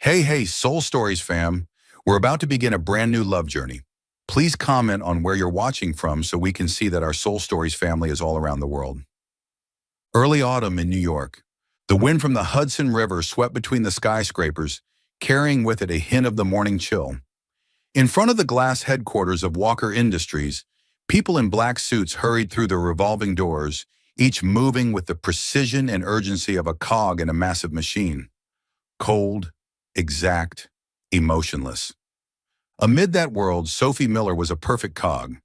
Hey, Soul Stories fam. We're about to begin a brand new love journey. Please comment on where you're watching from so we can see that our Soul Stories family is all around the world. Early autumn in New York. The wind from the Hudson River swept between the skyscrapers, carrying with it a hint of the morning chill. In front of the glass headquarters of Walker Industries, people in black suits hurried through the revolving doors, each moving with the precision and urgency of a cog in a massive machine. Cold, exact, emotionless. Amid that world, Sophie Miller was a perfect cog.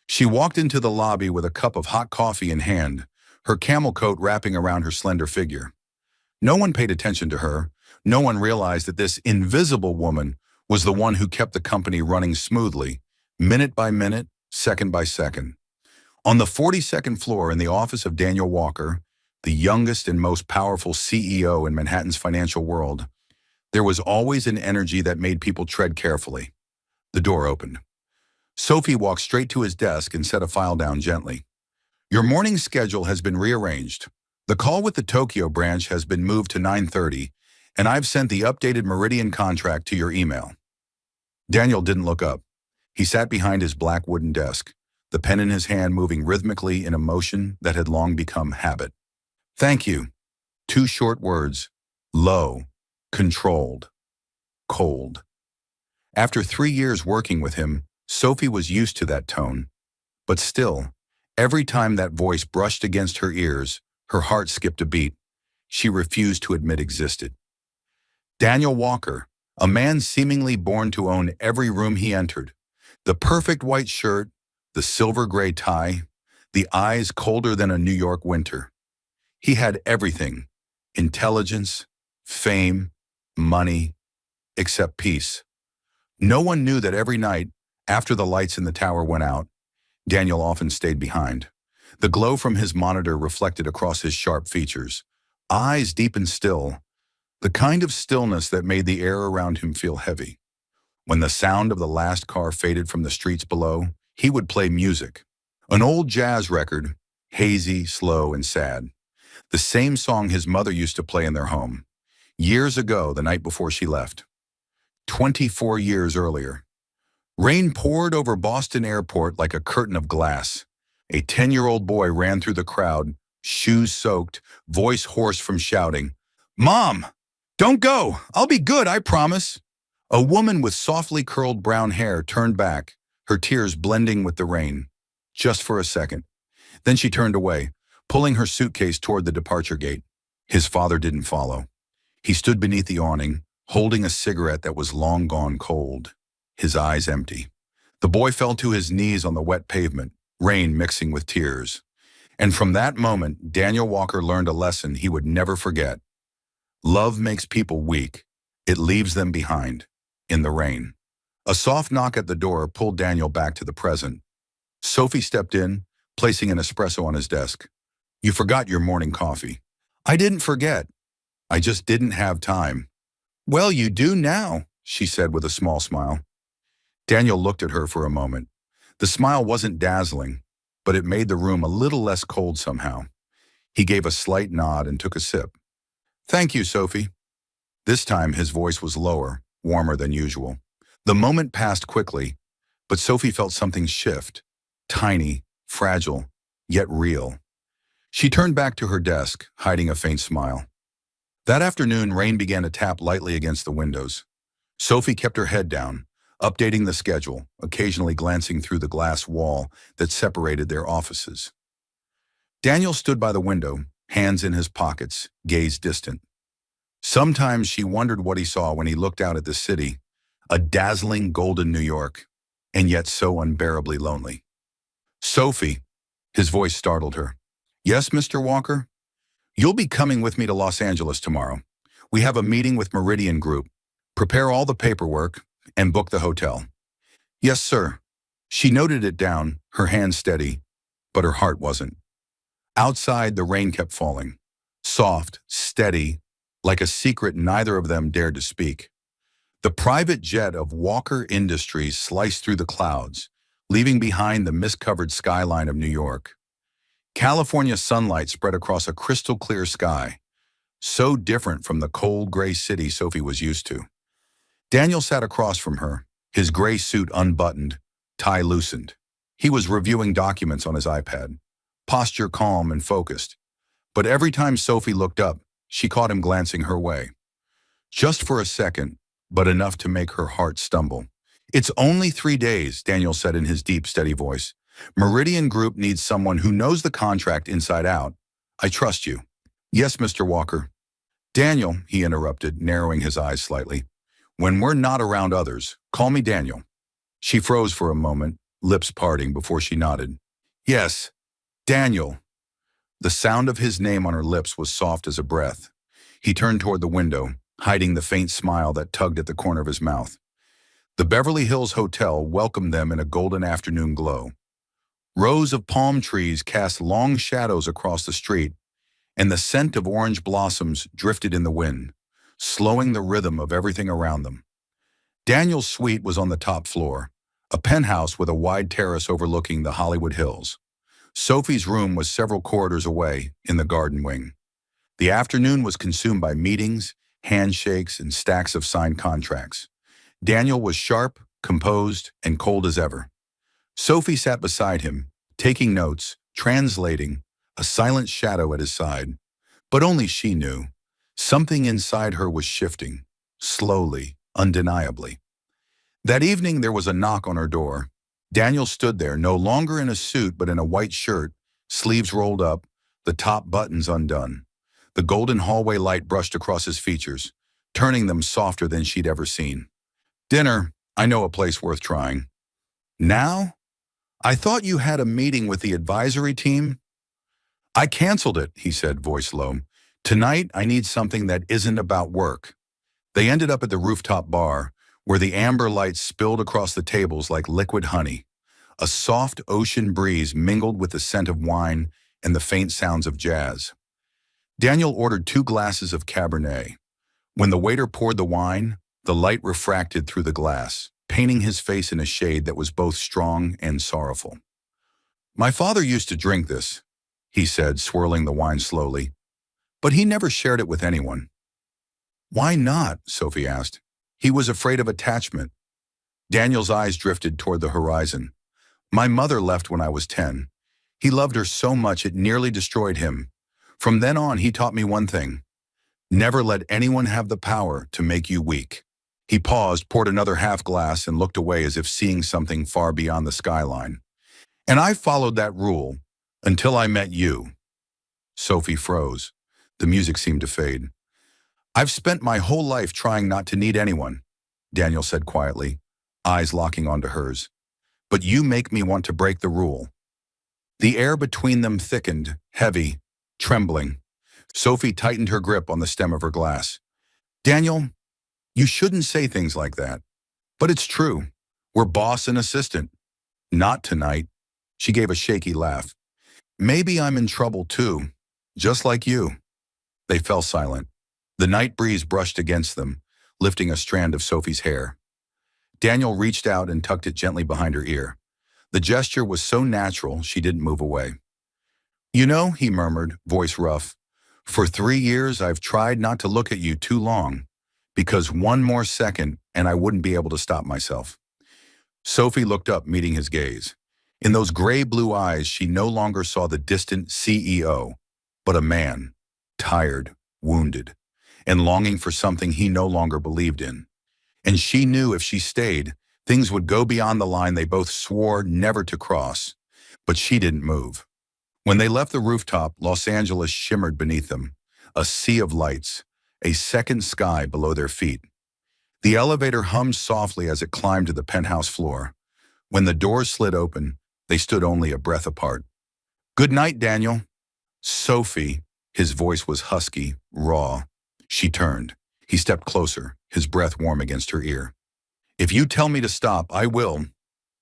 She walked into the lobby with a cup of hot coffee in hand, her camel coat wrapping around her slender figure. No one paid attention to her. No one realized that this invisible woman was the one who kept the company running smoothly, minute by minute, second by second. On the 42nd floor in the office of Daniel Walker, the youngest and most powerful CEO in Manhattan's financial world, there was always an energy that made people tread carefully. The door opened. Sophie walked straight to his desk and set a file down gently. Your morning schedule has been rearranged. The call with the Tokyo branch has been moved to 9:30, and I've sent the updated Meridian contract to your email. Daniel didn't look up. He sat behind his black wooden desk, the pen in his hand moving rhythmically in a motion that had long become habit. Thank you. Two short words. Low. Controlled. Cold. After 3 years working with him, Sophie was used to that tone. But still, every time that voice brushed against her ears, her heart skipped a beat she refused to admit existed. Daniel Walker, a man seemingly born to own every room he entered. The perfect white shirt, the silver gray tie, the eyes colder than a New York winter. He had everything: intelligence, fame, money, except peace. No one knew that every night, after the lights in the tower went out, Daniel often stayed behind. The glow from his monitor reflected across his sharp features, eyes deep and still, the kind of stillness that made the air around him feel heavy. When the sound of the last car faded from the streets below, he would play music, an old jazz record, hazy, slow, and sad. The same song his mother used to play in their home, years ago, the night before she left. 24 years earlier. Rain poured over Boston Airport like a curtain of glass. A 10-year-old boy ran through the crowd, shoes soaked, voice hoarse from shouting, "Mom, don't go! I'll be good, I promise!" A woman with softly curled brown hair turned back, her tears blending with the rain. Just for a second. Then she turned away, pulling her suitcase toward the departure gate. His father didn't follow. He stood beneath the awning, holding a cigarette that was long gone cold, his eyes empty. The boy fell to his knees on the wet pavement, rain mixing with tears. And from that moment, Daniel Walker learned a lesson he would never forget. Love makes people weak. It leaves them behind, in the rain. A soft knock at the door pulled Daniel back to the present. Sophie stepped in, placing an espresso on his desk. "You forgot your morning coffee." "I didn't forget. I just didn't have time." "Well, you do now," she said with a small smile. Daniel looked at her for a moment. The smile wasn't dazzling, but it made the room a little less cold somehow. He gave a slight nod and took a sip. "Thank you, Sophie." This time his voice was lower, warmer than usual. The moment passed quickly, but Sophie felt something shift, tiny, fragile, yet real. She turned back to her desk, hiding a faint smile. That afternoon, rain began to tap lightly against the windows. Sophie kept her head down, updating the schedule, occasionally glancing through the glass wall that separated their offices. Daniel stood by the window, hands in his pockets, gaze distant. Sometimes she wondered what he saw when he looked out at the city, a dazzling golden New York, and yet so unbearably lonely. "Sophie," his voice startled her. "Yes, Mr. Walker? You'll be coming with me to Los Angeles tomorrow. We have a meeting with Meridian Group. Prepare all the paperwork and book the hotel." "Yes, sir." She noted it down, her hand steady, but her heart wasn't. Outside, the rain kept falling, soft, steady, like a secret neither of them dared to speak. The private jet of Walker Industries sliced through the clouds, leaving behind the mist-covered skyline of New York. California sunlight spread across a crystal-clear sky, so different from the cold gray city Sophie was used to. Daniel sat across from her, his gray suit unbuttoned, tie loosened. He was reviewing documents on his iPad, posture calm and focused. But every time Sophie looked up, she caught him glancing her way. Just for a second, but enough to make her heart stumble. "It's only 3 days," Daniel said in his deep, steady voice. "Meridian Group needs someone who knows the contract inside out. I trust you." "Yes, Mr. Walker." "Daniel," he interrupted, narrowing his eyes slightly. "When we're not around others, call me Daniel." She froze for a moment, lips parting before she nodded. "Yes, Daniel." The sound of his name on her lips was soft as a breath. He turned toward the window, hiding the faint smile that tugged at the corner of his mouth. The Beverly Hills Hotel welcomed them in a golden afternoon glow. Rows of palm trees cast long shadows across the street, and the scent of orange blossoms drifted in the wind, slowing the rhythm of everything around them. Daniel's suite was on the top floor, a penthouse with a wide terrace overlooking the Hollywood Hills. Sophie's room was several corridors away, in the garden wing. The afternoon was consumed by meetings, handshakes, and stacks of signed contracts. Daniel was sharp, composed, and cold as ever. Sophie sat beside him, taking notes, translating, a silent shadow at his side. But only she knew. Something inside her was shifting, slowly, undeniably. That evening there was a knock on her door. Daniel stood there, no longer in a suit but in a white shirt, sleeves rolled up, the top buttons undone. The golden hallway light brushed across his features, turning them softer than she'd ever seen. "Dinner, I know a place worth trying." "Now? I thought you had a meeting with the advisory team." "I canceled it," he said, voice low. "Tonight I need something that isn't about work." They ended up at the rooftop bar, where the amber lights spilled across the tables like liquid honey. A soft ocean breeze mingled with the scent of wine and the faint sounds of jazz. Daniel ordered 2 glasses of Cabernet. When the waiter poured the wine, the light refracted through the glass, painting his face in a shade that was both strong and sorrowful. "My father used to drink this," he said, swirling the wine slowly. "But he never shared it with anyone." "Why not?" Sophie asked. "He was afraid of attachment." Daniel's eyes drifted toward the horizon. "My mother left when I was 10. He loved her so much it nearly destroyed him. From then on, he taught me one thing: never let anyone have the power to make you weak." He paused, poured another half glass, and looked away as if seeing something far beyond the skyline. "And I followed that rule until I met you." Sophie froze. The music seemed to fade. "I've spent my whole life trying not to need anyone," Daniel said quietly, eyes locking onto hers. "But you make me want to break the rule." The air between them thickened, heavy, trembling. Sophie tightened her grip on the stem of her glass. "Daniel, you shouldn't say things like that. But it's true. We're boss and assistant." "Not tonight." She gave a shaky laugh. "Maybe I'm in trouble too, just like you." They fell silent. The night breeze brushed against them, lifting a strand of Sophie's hair. Daniel reached out and tucked it gently behind her ear. The gesture was so natural she didn't move away. "You know," he murmured, voice rough, "for 3 years I've tried not to look at you too long, because one more second and I wouldn't be able to stop myself." Sophie looked up, meeting his gaze. In those gray-blue eyes she no longer saw the distant CEO, but a man, tired, wounded, and longing for something he no longer believed in. And she knew if she stayed, things would go beyond the line they both swore never to cross. But she didn't move. When they left the rooftop, Los Angeles shimmered beneath them, a sea of lights, a second sky below their feet. The elevator hummed softly as it climbed to the penthouse floor. When the doors slid open, they stood only a breath apart. "Good night, Daniel." "Sophie," his voice was husky, raw. She turned. He stepped closer, his breath warm against her ear. "If you tell me to stop, I will."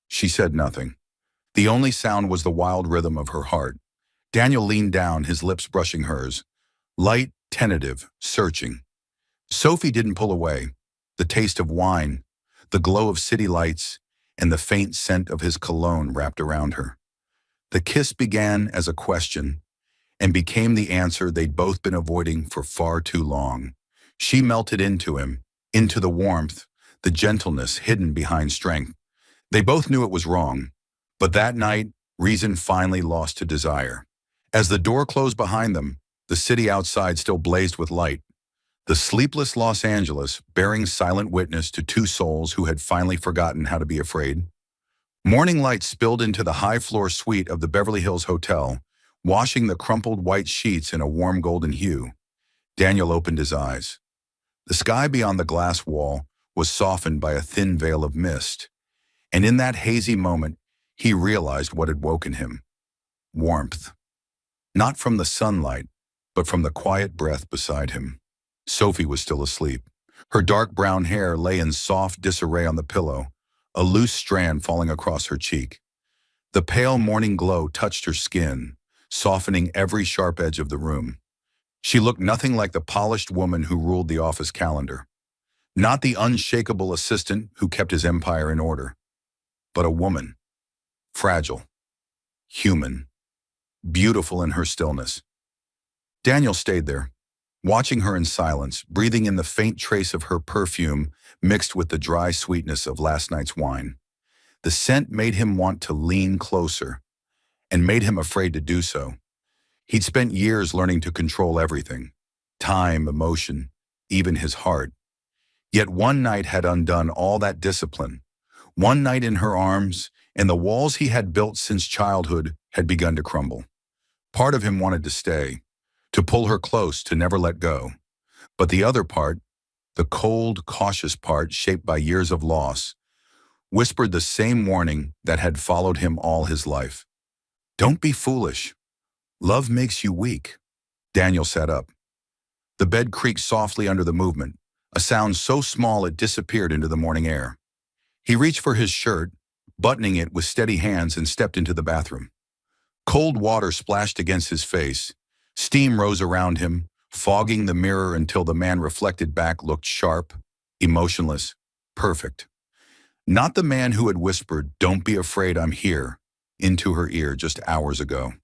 She said nothing. The only sound was the wild rhythm of her heart. Daniel leaned down, his lips brushing hers. Light, tentative, searching. Sophie didn't pull away. The taste of wine, the glow of city lights, and the faint scent of his cologne wrapped around her. The kiss began as a question and became the answer they'd both been avoiding for far too long. She melted into him, into the warmth, the gentleness hidden behind strength. They both knew it was wrong, but that night, reason finally lost to desire. As the door closed behind them, the city outside still blazed with light. The sleepless Los Angeles bearing silent witness to two souls who had finally forgotten how to be afraid. Morning light spilled into the high-floor suite of the Beverly Hills Hotel, washing the crumpled white sheets in a warm golden hue. Daniel opened his eyes. The sky beyond the glass wall was softened by a thin veil of mist, and in that hazy moment, he realized what had woken him. Warmth. Not from the sunlight, but from the quiet breath beside him. Sophie was still asleep. Her dark brown hair lay in soft disarray on the pillow, a loose strand falling across her cheek. The pale morning glow touched her skin, softening every sharp edge of the room. She looked nothing like the polished woman who ruled the office calendar. Not the unshakable assistant who kept his empire in order, but a woman. Fragile, human, beautiful in her stillness. Daniel stayed there, watching her in silence, breathing in the faint trace of her perfume mixed with the dry sweetness of last night's wine. The scent made him want to lean closer, and made him afraid to do so. He'd spent years learning to control everything, time, emotion, even his heart. Yet one night had undone all that discipline. One night in her arms, and the walls he had built since childhood had begun to crumble. Part of him wanted to stay, to pull her close, to never let go. But the other part, the cold, cautious part shaped by years of loss, whispered the same warning that had followed him all his life. Don't be foolish. Love makes you weak. Daniel sat up. The bed creaked softly under the movement, a sound so small it disappeared into the morning air. He reached for his shirt, buttoning it with steady hands, and stepped into the bathroom. Cold water splashed against his face. Steam rose around him, fogging the mirror until the man reflected back looked sharp, emotionless, perfect. Not the man who had whispered, "Don't be afraid, I'm here," into her ear just hours ago.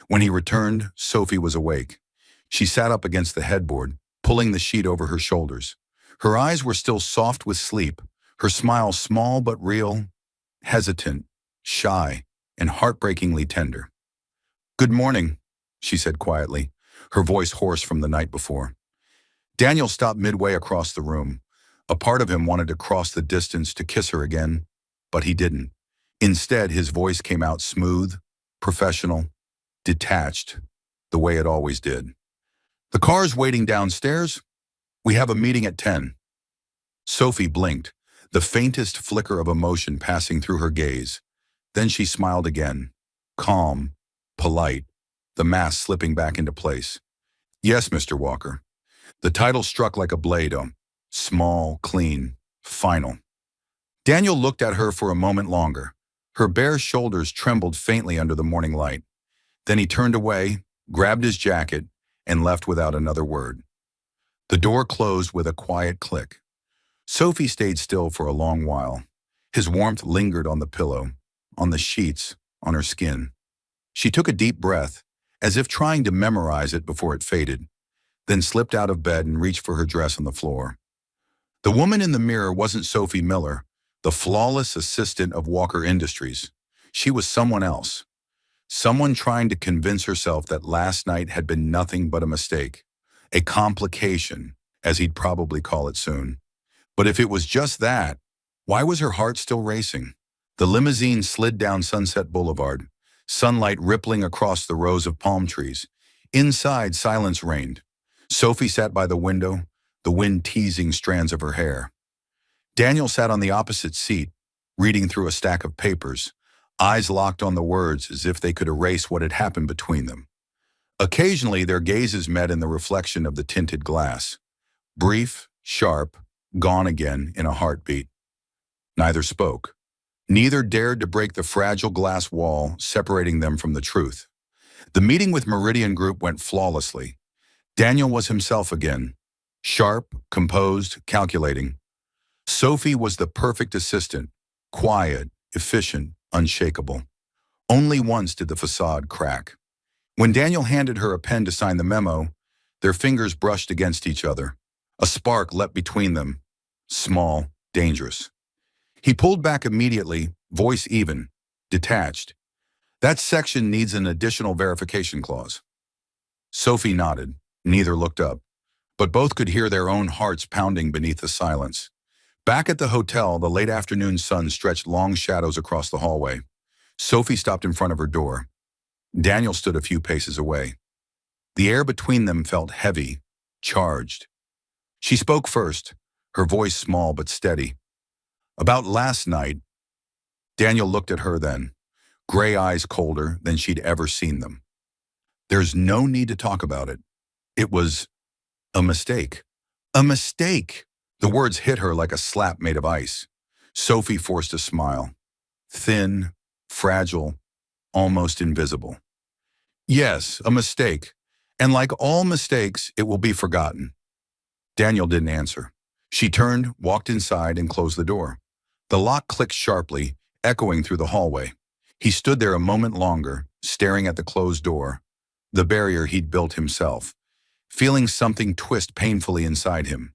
When he returned, Sophie was awake. She sat up against the headboard, pulling the sheet over her shoulders. Her eyes were still soft with sleep, her smile small but real, hesitant, shy, and heartbreakingly tender. "Good morning," she said quietly, her voice hoarse from the night before. Daniel stopped midway across the room. A part of him wanted to cross the distance to kiss her again, but he didn't. Instead, his voice came out smooth, professional, detached, the way it always did. "The car's waiting downstairs. We have a meeting at 10. Sophie blinked, the faintest flicker of emotion passing through her gaze. Then she smiled again, calm, polite, the mask slipping back into place. "Yes, Mr. Walker." The title struck like a blade, small, clean, final. Daniel looked at her for a moment longer. Her bare shoulders trembled faintly under the morning light. Then he turned away, grabbed his jacket, and left without another word. The door closed with a quiet click. Sophie stayed still for a long while. His warmth lingered on the pillow, on the sheets, on her skin. She took a deep breath, as if trying to memorize it before it faded, then slipped out of bed and reached for her dress on the floor. The woman in the mirror wasn't Sophie Miller, the flawless assistant of Walker Industries. She was someone else. Someone trying to convince herself that last night had been nothing but a mistake, a complication, as he'd probably call it soon. But if it was just that, why was her heart still racing? The limousine slid down Sunset Boulevard, sunlight rippling across the rows of palm trees. Inside, silence reigned. Sophie sat by the window, the wind teasing strands of her hair. Daniel sat on the opposite seat, reading through a stack of papers, eyes locked on the words as if they could erase what had happened between them. Occasionally, their gazes met in the reflection of the tinted glass. Brief, sharp, gone again in a heartbeat. Neither spoke. Neither dared to break the fragile glass wall separating them from the truth. The meeting with Meridian Group went flawlessly. Daniel was himself again, sharp, composed, calculating. Sophie was the perfect assistant, quiet, efficient, unshakable. Only once did the facade crack. When Daniel handed her a pen to sign the memo, their fingers brushed against each other. A spark leapt between them, small, dangerous. He pulled back immediately, voice even, detached. That section needs an additional verification clause. Sophie nodded. Neither looked up, but both could hear their own hearts pounding beneath the silence. Back at the hotel, the late afternoon sun stretched long shadows across the hallway. Sophie stopped in front of her door. Daniel stood a few paces away. The air between them felt heavy, charged. She spoke first, her voice small but steady. About last night. Daniel looked at her then, gray eyes colder than she'd ever seen them. There's no need to talk about it. It was a mistake. A mistake! The words hit her like a slap made of ice. Sophie forced a smile. Thin, fragile, almost invisible. Yes, a mistake. And like all mistakes, it will be forgotten. Daniel didn't answer. She turned, walked inside, and closed the door. The lock clicked sharply, echoing through the hallway. He stood there a moment longer, staring at the closed door, the barrier he'd built himself, feeling something twist painfully inside him.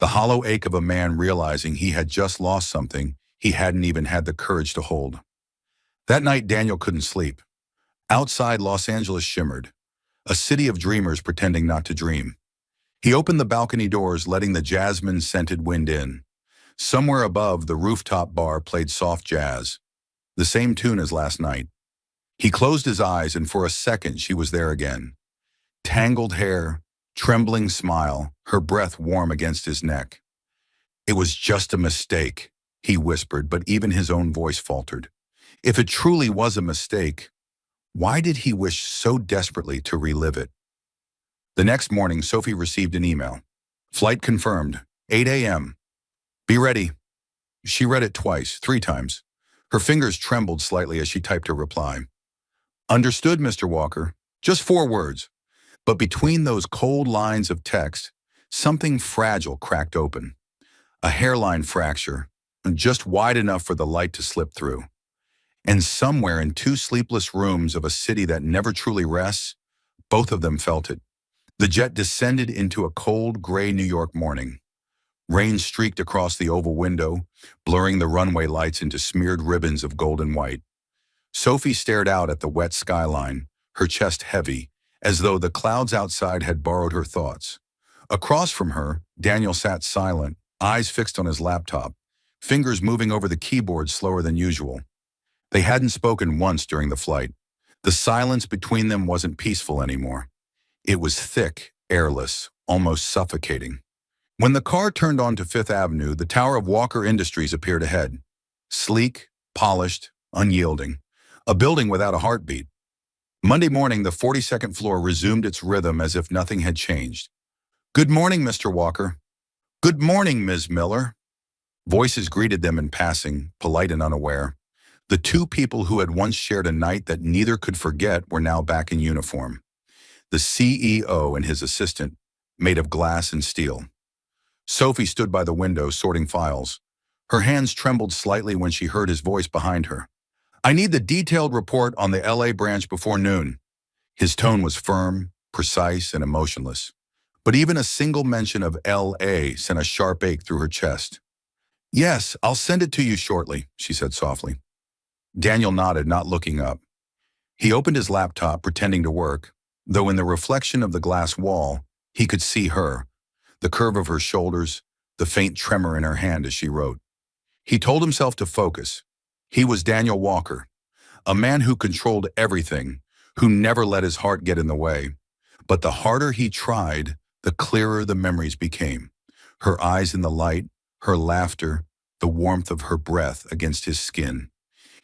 The hollow ache of a man realizing he had just lost something he hadn't even had the courage to hold. That night, Daniel couldn't sleep. Outside, Los Angeles shimmered, a city of dreamers pretending not to dream. He opened the balcony doors, letting the jasmine-scented wind in. Somewhere above, the rooftop bar played soft jazz, the same tune as last night. He closed his eyes, and for a second she was there again. Tangled hair, trembling smile, her breath warm against his neck. It was just a mistake, he whispered, but even his own voice faltered. If it truly was a mistake, why did he wish so desperately to relive it? The next morning, Sophie received an email. Flight confirmed, 8 a.m. Be ready. She read it twice, 3 times. Her fingers trembled slightly as she typed her reply. Understood, Mr. Walker. Just 4 words. But between those cold lines of text, something fragile cracked open. A hairline fracture, just wide enough for the light to slip through. And somewhere in 2 sleepless rooms of a city that never truly rests, both of them felt it. The jet descended into a cold, gray New York morning. Rain streaked across the oval window, blurring the runway lights into smeared ribbons of gold and white. Sophie stared out at the wet skyline, her chest heavy, as though the clouds outside had borrowed her thoughts. Across from her, Daniel sat silent, eyes fixed on his laptop, fingers moving over the keyboard slower than usual. They hadn't spoken once during the flight. The silence between them wasn't peaceful anymore. It was thick, airless, almost suffocating. When the car turned onto Fifth Avenue, the tower of Walker Industries appeared ahead. Sleek, polished, unyielding. A building without a heartbeat. Monday morning, the 42nd floor resumed its rhythm as if nothing had changed. Good morning, Mr. Walker. Good morning, Ms. Miller. Voices greeted them in passing, polite and unaware. The 2 people who had once shared a night that neither could forget were now back in uniform. The CEO and his assistant, made of glass and steel. Sophie stood by the window, sorting files. Her hands trembled slightly when she heard his voice behind her. I need the detailed report on the LA branch before noon. His tone was firm, precise, and emotionless. But even a single mention of LA sent a sharp ache through her chest. Yes, I'll send it to you shortly, she said softly. Daniel nodded, not looking up. He opened his laptop, pretending to work, though in the reflection of the glass wall, he could see her, the curve of her shoulders, the faint tremor in her hand as she wrote. He told himself to focus. He was Daniel Walker, a man who controlled everything, who never let his heart get in the way. But the harder he tried, the clearer the memories became. Her eyes in the light, her laughter, the warmth of her breath against his skin.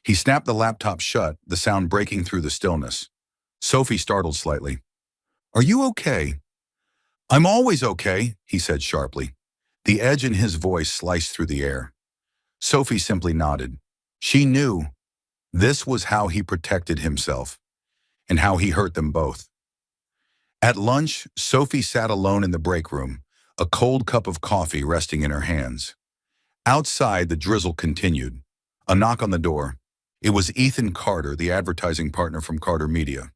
He snapped the laptop shut, the sound breaking through the stillness. Sophie startled slightly. Are you okay? I'm always okay, he said sharply. The edge in his voice sliced through the air. Sophie simply nodded. She knew this was how he protected himself, and how he hurt them both. At lunch, Sophie sat alone in the break room, a cold cup of coffee resting in her hands. Outside, the drizzle continued. A knock on the door. It was Ethan Carter, the advertising partner from Carter Media.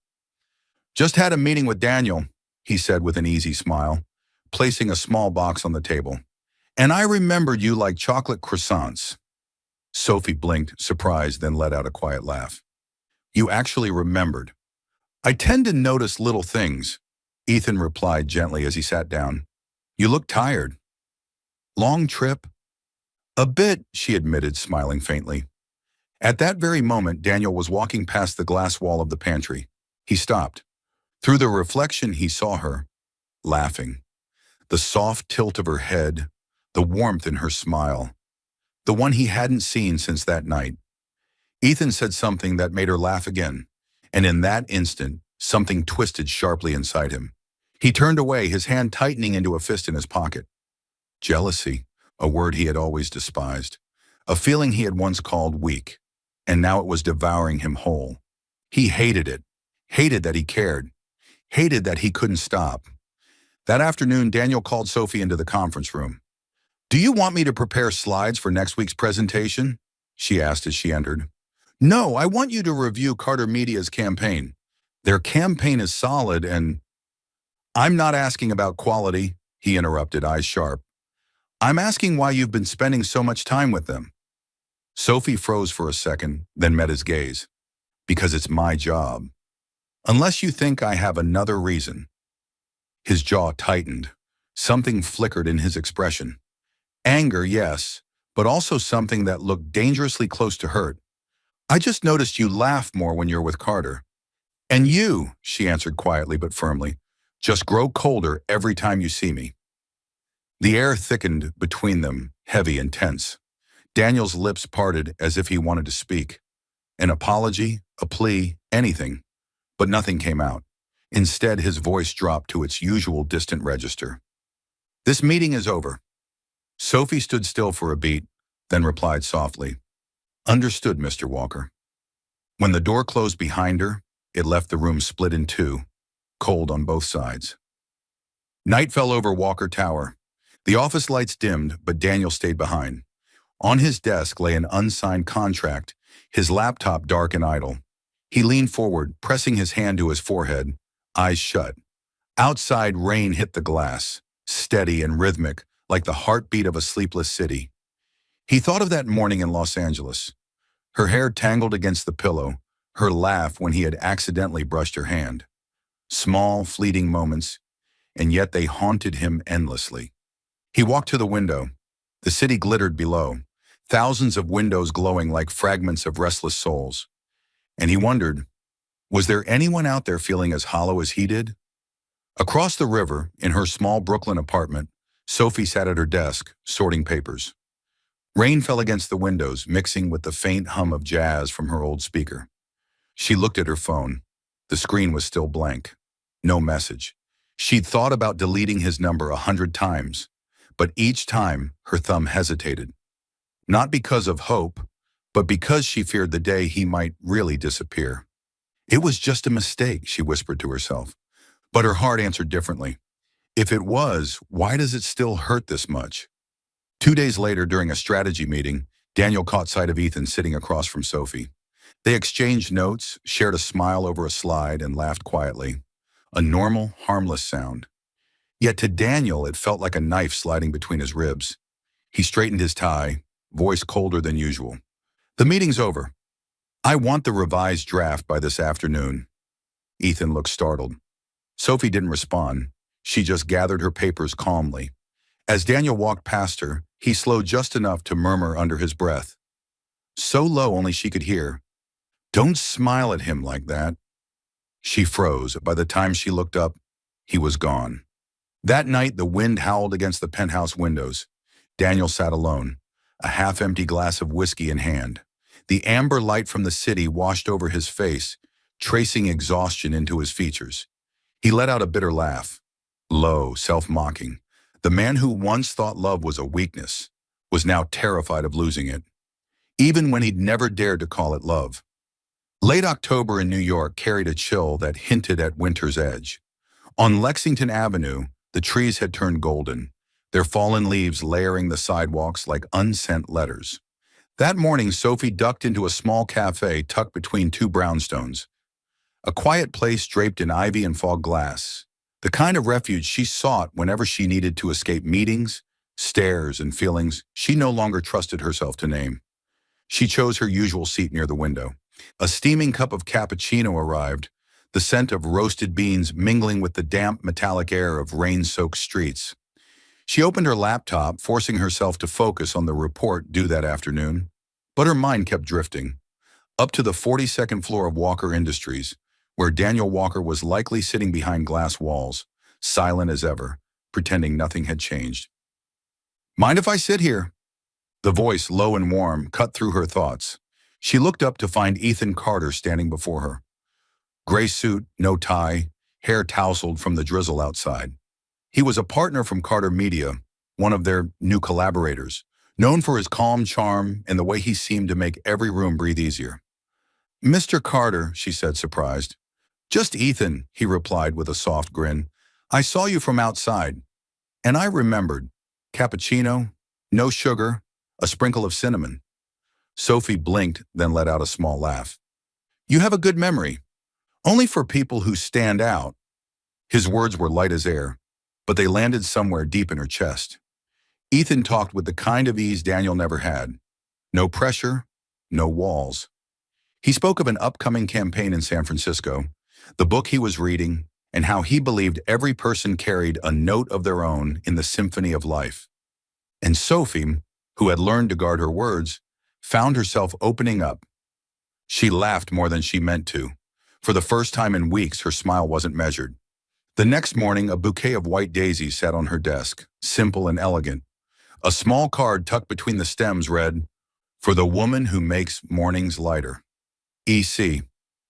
Just had a meeting with Daniel, he said with an easy smile, placing a small box on the table. And I remembered you like chocolate croissants. Sophie blinked, surprised, then let out a quiet laugh. You actually remembered. I tend to notice little things, Ethan replied gently as he sat down. You look tired. Long trip? A bit, she admitted, smiling faintly. At that very moment, Daniel was walking past the glass wall of the pantry. He stopped. Through the reflection, he saw her, laughing. The soft tilt of her head, the warmth in her smile. The one he hadn't seen since that night. Ethan said something that made her laugh again, and in that instant, something twisted sharply inside him. He turned away, his hand tightening into a fist in his pocket. Jealousy, a word he had always despised, a feeling he had once called weak, and now it was devouring him whole. He hated it, hated that he cared, hated that he couldn't stop. That afternoon, Daniel called Sophie into the conference room. Do you want me to prepare slides for next week's presentation? She asked as she entered. No, I want you to review Carter Media's campaign. Their campaign is solid and… I'm not asking about quality, he interrupted, eyes sharp. I'm asking why you've been spending so much time with them. Sophie froze for a second, then met his gaze. Because it's my job. Unless you think I have another reason. His jaw tightened. Something flickered in his expression. Anger, yes, but also something that looked dangerously close to hurt. I just noticed you laugh more when you're with Carter. And you, she answered quietly but firmly, just grow colder every time you see me. The air thickened between them, heavy and tense. Daniel's lips parted as if he wanted to speak. An apology, a plea, anything. But nothing came out. Instead, his voice dropped to its usual distant register. This meeting is over. Sophie stood still for a beat, then replied softly. Understood, Mr. Walker. When the door closed behind her, it left the room split in two, cold on both sides. Night fell over Walker Tower. The office lights dimmed, but Daniel stayed behind. On his desk lay an unsigned contract, his laptop dark and idle. He leaned forward, pressing his hand to his forehead, eyes shut. Outside, rain hit the glass, steady and rhythmic, like the heartbeat of a sleepless city. He thought of that morning in Los Angeles. Her hair tangled against the pillow, her laugh when he had accidentally brushed her hand. Small, fleeting moments, and yet they haunted him endlessly. He walked to the window. The city glittered below, thousands of windows glowing like fragments of restless souls. And he wondered, was there anyone out there feeling as hollow as he did? Across the river, in her small Brooklyn apartment, Sophie sat at her desk, sorting papers. Rain fell against the windows, mixing with the faint hum of jazz from her old speaker. She looked at her phone. The screen was still blank. No message. She'd thought about deleting his number 100 times, but each time her thumb hesitated. Not because of hope, but because she feared the day he might really disappear. It was just a mistake, she whispered to herself. But her heart answered differently. If it was, why does it still hurt this much? 2 days later, during a strategy meeting, Daniel caught sight of Ethan sitting across from Sophie. They exchanged notes, shared a smile over a slide, and laughed quietly. A normal, harmless sound. Yet to Daniel, it felt like a knife sliding between his ribs. He straightened his tie, voice colder than usual. The meeting's over. I want the revised draft by this afternoon. Ethan looked startled. Sophie didn't respond. She just gathered her papers calmly. As Daniel walked past her, he slowed just enough to murmur under his breath. So low only she could hear. Don't smile at him like that. She froze. By the time she looked up, he was gone. That night, the wind howled against the penthouse windows. Daniel sat alone, a half-empty glass of whiskey in hand. The amber light from the city washed over his face, tracing exhaustion into his features. He let out a bitter laugh, low, self-mocking. The man who once thought love was a weakness was now terrified of losing it, even when he'd never dared to call it love. Late October in New York carried a chill that hinted at winter's edge. On Lexington Avenue, the trees had turned golden, their fallen leaves layering the sidewalks like unsent letters. That morning, Sophie ducked into a small cafe tucked between two brownstones. A quiet place draped in ivy and fog glass, the kind of refuge she sought whenever she needed to escape meetings, Stares and feelings she no longer trusted herself to name. She chose her usual seat near the window. A steaming cup of cappuccino arrived, the scent of roasted beans mingling with the damp, metallic air of rain-soaked streets. She opened her laptop, forcing herself to focus on the report due that afternoon. But her mind kept drifting, up to the 42nd floor of Walker Industries, where Daniel Walker was likely sitting behind glass walls, silent as ever, pretending nothing had changed. "Mind if I sit here?" The voice, low and warm, cut through her thoughts. She looked up to find Ethan Carter standing before her. Gray suit, no tie, hair tousled from the drizzle outside. He was a partner from Carter Media, one of their new collaborators, known for his calm charm and the way he seemed to make every room breathe easier. "Mr. Carter," she said, surprised. "Just Ethan," he replied with a soft grin. "I saw you from outside, and I remembered. Cappuccino, no sugar, a sprinkle of cinnamon." Sophie blinked, then let out a small laugh. "You have a good memory. Only for people who stand out." His words were light as air, but they landed somewhere deep in her chest. Ethan talked with the kind of ease Daniel never had. No pressure, no walls. He spoke of an upcoming campaign in San Francisco, the book he was reading, and how he believed every person carried a note of their own in the symphony of life. And Sophie, who had learned to guard her words, found herself opening up. She laughed more than she meant to. For the first time in weeks, her smile wasn't measured. The next morning, a bouquet of white daisies sat on her desk, simple and elegant. A small card tucked between the stems read, "For the woman who makes mornings lighter. E.C."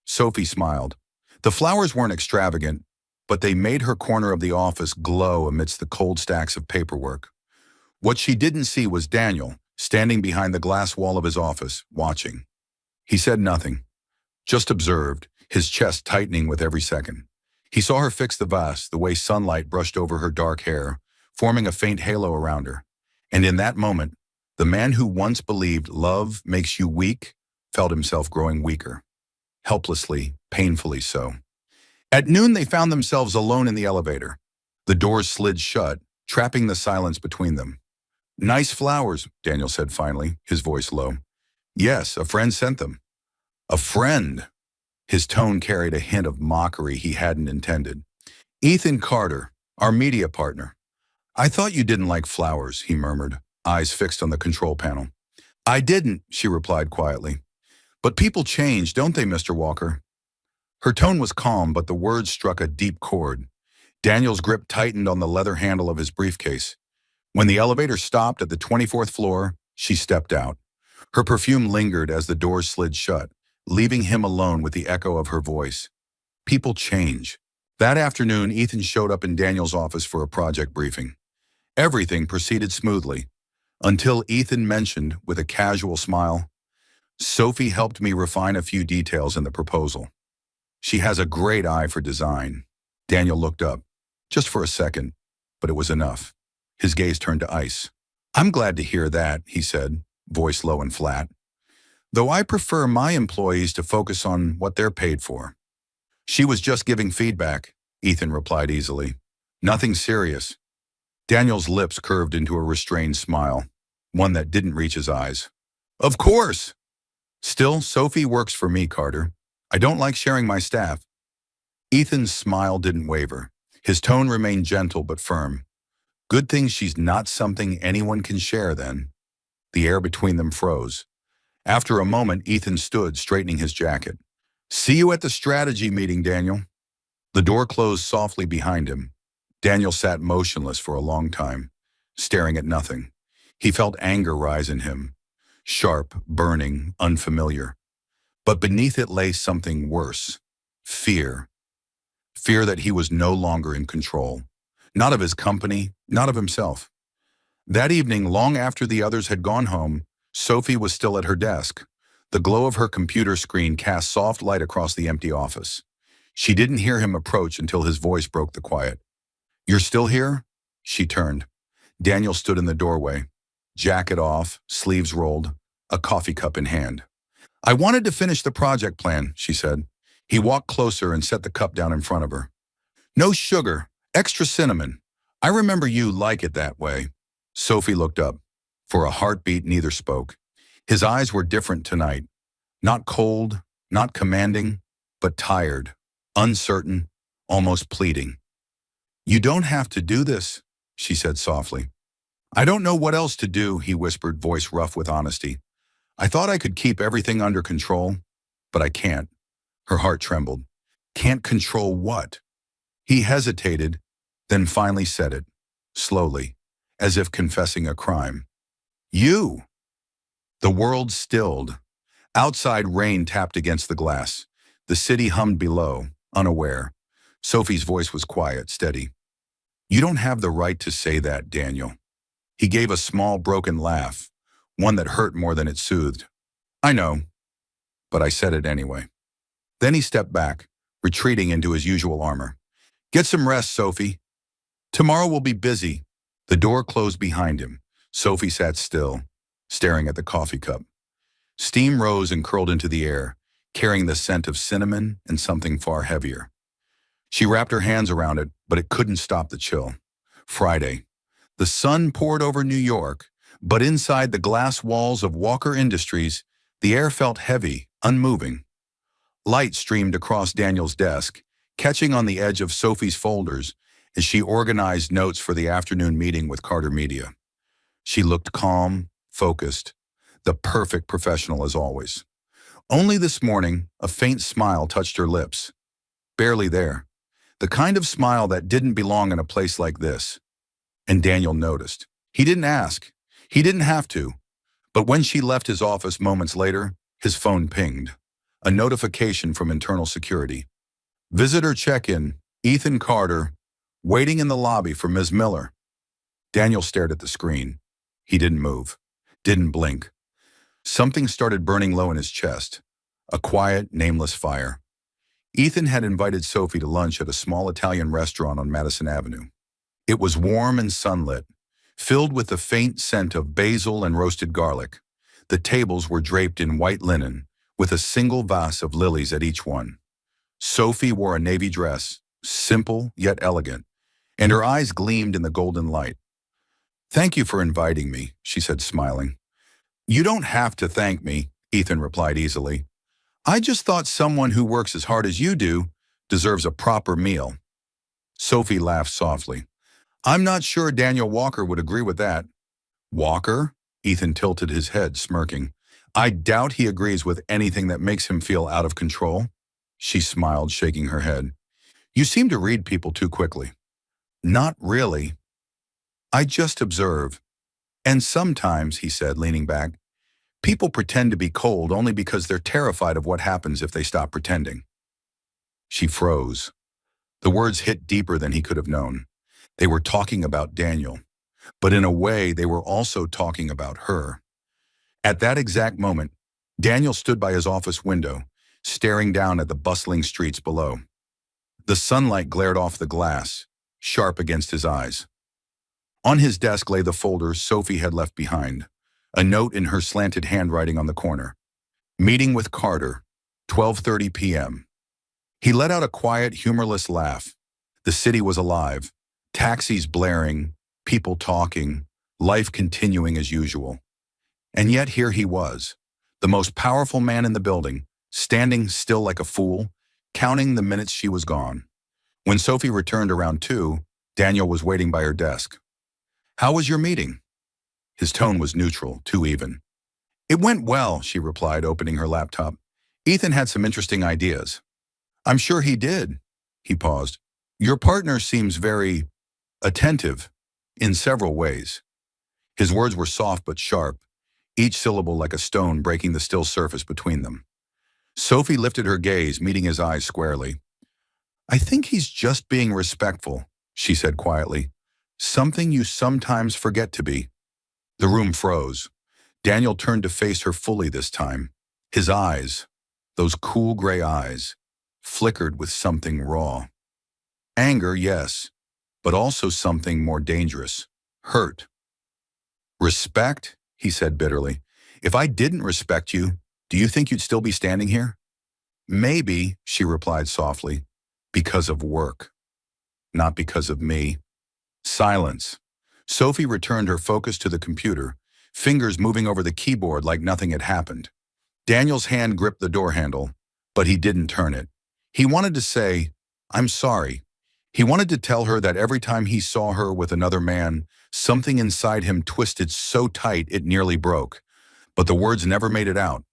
Sophie smiled. The flowers weren't extravagant, but they made her corner of the office glow amidst the cold stacks of paperwork. What she didn't see was Daniel, standing behind the glass wall of his office, watching. He said nothing, just observed, his chest tightening with every second. He saw her fix the vase, the way sunlight brushed over her dark hair, forming a faint halo around her. And in that moment, the man who once believed love makes you weak felt himself growing weaker. Helplessly, painfully so. At noon, they found themselves alone in the elevator. The doors slid shut, trapping the silence between them. "Nice flowers," Daniel said finally, his voice low. "Yes, a friend sent them." "A friend?" His tone carried a hint of mockery he hadn't intended. "Ethan Carter, our media partner." "I thought you didn't like flowers," he murmured, eyes fixed on the control panel. "I didn't," she replied quietly. "But people change, don't they, Mr. Walker?" Her tone was calm, but the words struck a deep chord. Daniel's grip tightened on the leather handle of his briefcase. When the elevator stopped at the 24th floor, she stepped out. Her perfume lingered as the doors slid shut, leaving him alone with the echo of her voice. People change. That afternoon, Ethan showed up in Daniel's office for a project briefing. Everything proceeded smoothly, until Ethan mentioned, with a casual smile, "Sophie helped me refine a few details in the proposal. She has a great eye for design." Daniel looked up, just for a second, but it was enough. His gaze turned to ice. "I'm glad to hear that," he said, voice low and flat. "Though I prefer my employees to focus on what they're paid for." "She was just giving feedback," Ethan replied easily. "Nothing serious." Daniel's lips curved into a restrained smile, one that didn't reach his eyes. "Of course!" "Still, Sophie works for me, Carter. I don't like sharing my staff." Ethan's smile didn't waver. His tone remained gentle but firm. "Good thing she's not something anyone can share, then." The air between them froze. After a moment, Ethan stood, straightening his jacket. "See you at the strategy meeting, Daniel." The door closed softly behind him. Daniel sat motionless for a long time, staring at nothing. He felt anger rise in him, sharp, burning, unfamiliar. But beneath it lay something worse. Fear. Fear that he was no longer in control. Not of his company, not of himself. That evening, long after the others had gone home, Sophie was still at her desk. The glow of her computer screen cast soft light across the empty office. She didn't hear him approach until his voice broke the quiet. "You're still here?" She turned. Daniel stood in the doorway, jacket off, sleeves rolled, a coffee cup in hand. "I wanted to finish the project plan," she said. He walked closer and set the cup down in front of her. "No sugar, extra cinnamon. I remember you like it that way." Sophie looked up. For a heartbeat, neither spoke. His eyes were different tonight. Not cold, not commanding, but tired, uncertain, almost pleading. "You don't have to do this," she said softly. "I don't know what else to do," he whispered, voice rough with honesty. "I thought I could keep everything under control, but I can't." Her heart trembled. Can't control what? He hesitated, then finally said it, slowly, as if confessing a crime. "You!" The world stilled. Outside, rain tapped against the glass. The city hummed below, unaware. Sophie's voice was quiet, steady. "You don't have the right to say that, Daniel." He gave a small, broken laugh, one that hurt more than it soothed. "I know, but I said it anyway." Then he stepped back, retreating into his usual armor. "Get some rest, Sophie. Tomorrow will be busy." The door closed behind him. Sophie sat still, staring at the coffee cup. Steam rose and curled into the air, carrying the scent of cinnamon and something far heavier. She wrapped her hands around it, but it couldn't stop the chill. Friday. The sun poured over New York, but inside the glass walls of Walker Industries, the air felt heavy, unmoving. Light streamed across Daniel's desk, catching on the edge of Sophie's folders as she organized notes for the afternoon meeting with Carter Media. She looked calm, focused, the perfect professional as always. Only this morning, a faint smile touched her lips. Barely there. The kind of smile that didn't belong in a place like this. And Daniel noticed. He didn't ask. He didn't have to. But when she left his office moments later, his phone pinged. A notification from internal security. "Visitor check-in, Ethan Carter, waiting in the lobby for Ms. Miller." Daniel stared at the screen. He didn't move. Didn't blink. Something started burning low in his chest. A quiet, nameless fire. Ethan had invited Sophie to lunch at a small Italian restaurant on Madison Avenue. It was warm and sunlit, filled with the faint scent of basil and roasted garlic. The tables were draped in white linen, with a single vase of lilies at each one. Sophie wore a navy dress, simple yet elegant, and her eyes gleamed in the golden light. "Thank you for inviting me," she said, smiling. "You don't have to thank me," Ethan replied easily. "I just thought someone who works as hard as you do deserves a proper meal." Sophie laughed softly. "I'm not sure Daniel Walker would agree with that." "Walker?" Ethan tilted his head, smirking. "I doubt he agrees with anything that makes him feel out of control." She smiled, shaking her head. "You seem to read people too quickly." "Not really. I just observe. And sometimes," he said, leaning back, "people pretend to be cold only because they're terrified of what happens if they stop pretending." She froze. The words hit deeper than he could have known. They were talking about Daniel, but in a way they were also talking about her. At that exact moment, Daniel stood by his office window, staring down at the bustling streets below. The sunlight glared off the glass, sharp against his eyes. On his desk lay the folder Sophie had left behind, a note in her slanted handwriting on the corner. "Meeting with Carter, 12:30 p.m. He let out a quiet, humorless laugh. The city was alive, taxis blaring, people talking, life continuing as usual. And yet here he was, the most powerful man in the building, standing still like a fool, counting the minutes she was gone. When Sophie returned around 2, Daniel was waiting by her desk. "How was your meeting?" His tone was neutral, too even. "It went well," she replied, opening her laptop. "Ethan had some interesting ideas." "I'm sure he did." He paused. "Your partner seems very attentive in several ways." His words were soft but sharp, each syllable like a stone breaking the still surface between them. Sophie lifted her gaze, meeting his eyes squarely. "I think he's just being respectful," she said quietly. "Something you sometimes forget to be." The room froze. Daniel turned to face her fully this time. His eyes, those cool gray eyes, flickered with something raw. Anger, yes, but also something more dangerous. Hurt. "Respect?" he said bitterly. "If I didn't respect you, do you think you'd still be standing here?" "Maybe," she replied softly, "because of work. Not because of me." Silence. Sophie returned her focus to the computer, fingers moving over the keyboard like nothing had happened. Daniel's hand gripped the door handle, but he didn't turn it. He wanted to say, "I'm sorry." He wanted to tell her that every time he saw her with another man, something inside him twisted so tight it nearly broke. But the words never made it out.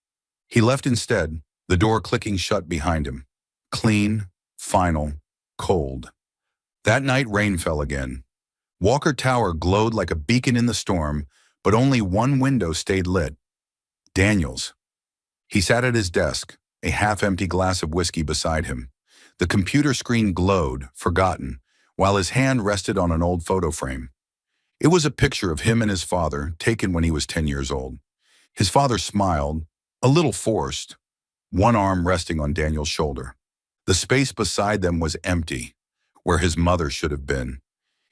He left instead, the door clicking shut behind him. Clean, final, cold. That night rain fell again. Walker Tower glowed like a beacon in the storm, but only one window stayed lit. Daniel's. He sat at his desk, a half-empty glass of whiskey beside him. The computer screen glowed, forgotten, while his hand rested on an old photo frame. It was a picture of him and his father, taken when he was 10 years old. His father smiled, a little forced, one arm resting on Daniel's shoulder. The space beside them was empty, where his mother should have been.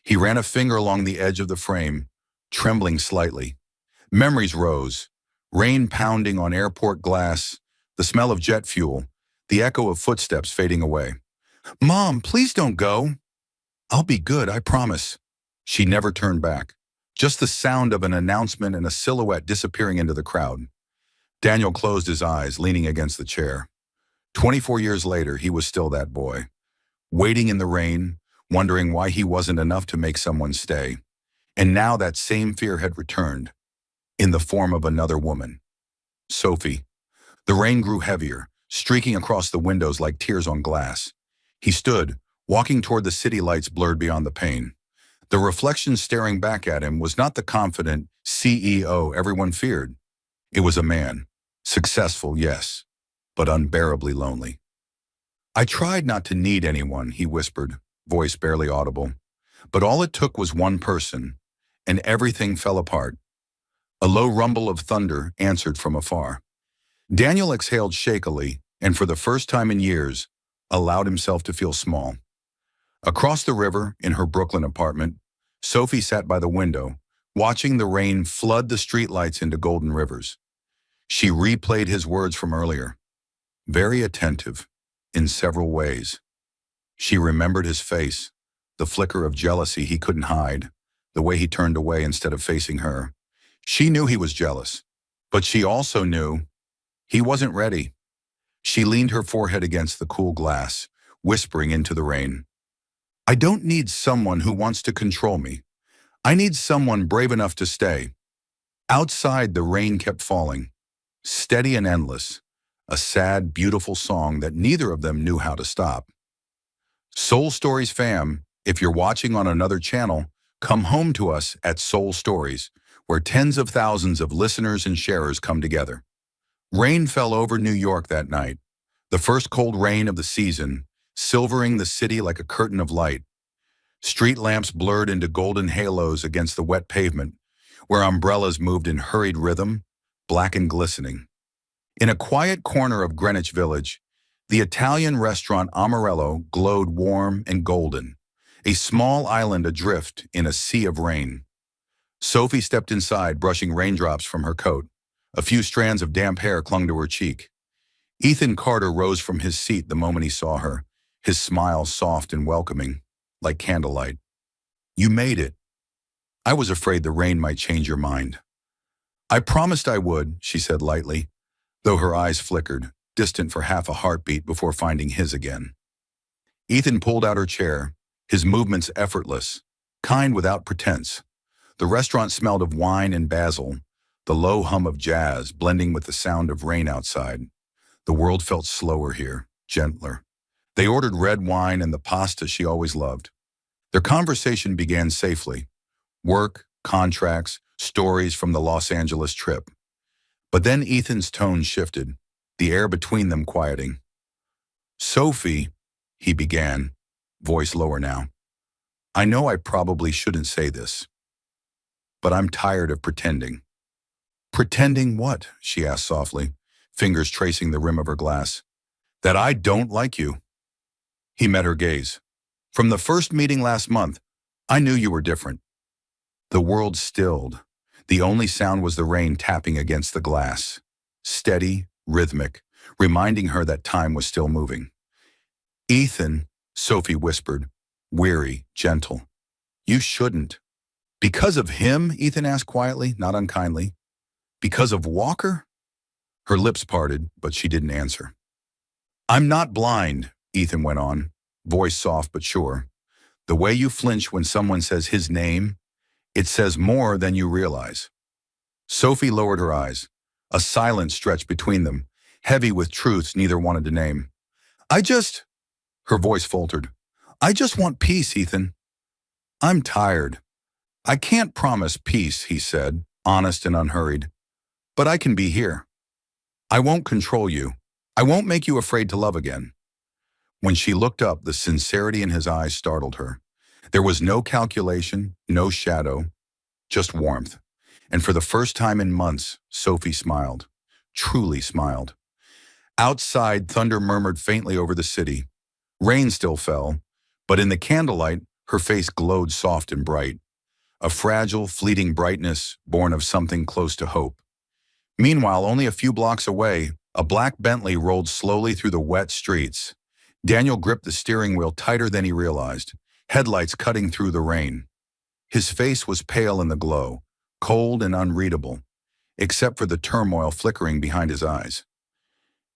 He ran a finger along the edge of the frame, trembling slightly. Memories rose, rain pounding on airport glass, the smell of jet fuel, the echo of footsteps fading away. "Mom, please don't go." "I'll be good, I promise." She never turned back. Just the sound of an announcement and a silhouette disappearing into the crowd. Daniel closed his eyes, leaning against the chair. 24 years later, he was still that boy, waiting in the rain, wondering why he wasn't enough to make someone stay. And now that same fear had returned, in the form of another woman. Sophie. The rain grew heavier, streaking across the windows like tears on glass. He stood, walking toward the city lights blurred beyond the pane. The reflection staring back at him was not the confident CEO everyone feared. It was a man. Successful, yes, but unbearably lonely. "I tried not to need anyone," he whispered, voice barely audible. But all it took was one person, and everything fell apart. A low rumble of thunder answered from afar. Daniel exhaled shakily, and for the first time in years, allowed himself to feel small. Across the river, in her Brooklyn apartment, Sophie sat by the window, watching the rain flood the streetlights into golden rivers. She replayed his words from earlier, very attentive, in several ways. She remembered his face, the flicker of jealousy he couldn't hide, the way he turned away instead of facing her. She knew he was jealous, but she also knew he wasn't ready. She leaned her forehead against the cool glass, whispering into the rain. "I don't need someone who wants to control me. I need someone brave enough to stay." Outside, the rain kept falling, steady and endless, a sad, beautiful song that neither of them knew how to stop. Soul Stories fam, if you're watching on another channel, come home to us at Soul Stories, where tens of thousands of listeners and sharers come together. Rain fell over New York that night, the first cold rain of the season, silvering the city like a curtain of light. Street lamps blurred into golden halos against the wet pavement, where umbrellas moved in hurried rhythm, black and glistening. In a quiet corner of Greenwich Village, the Italian restaurant Amarello glowed warm and golden, a small island adrift in a sea of rain. Sophie stepped inside, brushing raindrops from her coat. A few strands of damp hair clung to her cheek. Ethan Carter rose from his seat the moment he saw her, his smile soft and welcoming, like candlelight. "You made it. I was afraid the rain might change your mind." "I promised I would," she said lightly, though her eyes flickered, distant for half a heartbeat before finding his again. Ethan pulled out her chair, his movements effortless, kind without pretense. The restaurant smelled of wine and basil, the low hum of jazz blending with the sound of rain outside. The world felt slower here, gentler. They ordered red wine and the pasta she always loved. Their conversation began safely. Work, contracts, stories from the Los Angeles trip. But then Ethan's tone shifted, the air between them quieting. "Sophie," he began, voice lower now. "I know I probably shouldn't say this, but I'm tired of pretending." "Pretending what?" she asked softly, fingers tracing the rim of her glass. "That I don't like you." He met her gaze. "From the first meeting last month, I knew you were different." The world stilled. The only sound was the rain tapping against the glass, steady, rhythmic, reminding her that time was still moving. "Ethan," Sophie whispered, weary, gentle. "You shouldn't." Because of him? Ethan asked quietly, not unkindly. Because of Walker? Her lips parted, but she didn't answer. I'm not blind, Ethan went on, voice soft but sure. The way you flinch when someone says his name, it says more than you realize. Sophie lowered her eyes. A silence stretched between them, heavy with truths neither wanted to name. I just, her voice faltered. I just want peace, Ethan. I'm tired. I can't promise peace, he said, honest and unhurried. But I can be here. I won't control you. I won't make you afraid to love again. When she looked up, the sincerity in his eyes startled her. There was no calculation, no shadow, just warmth. And for the first time in months, Sophie smiled. Truly smiled. Outside, thunder murmured faintly over the city. Rain still fell, but in the candlelight, her face glowed soft and bright. A fragile, fleeting brightness born of something close to hope. Meanwhile, only a few blocks away, a black Bentley rolled slowly through the wet streets. Daniel gripped the steering wheel tighter than he realized, headlights cutting through the rain. His face was pale in the glow, cold and unreadable, except for the turmoil flickering behind his eyes.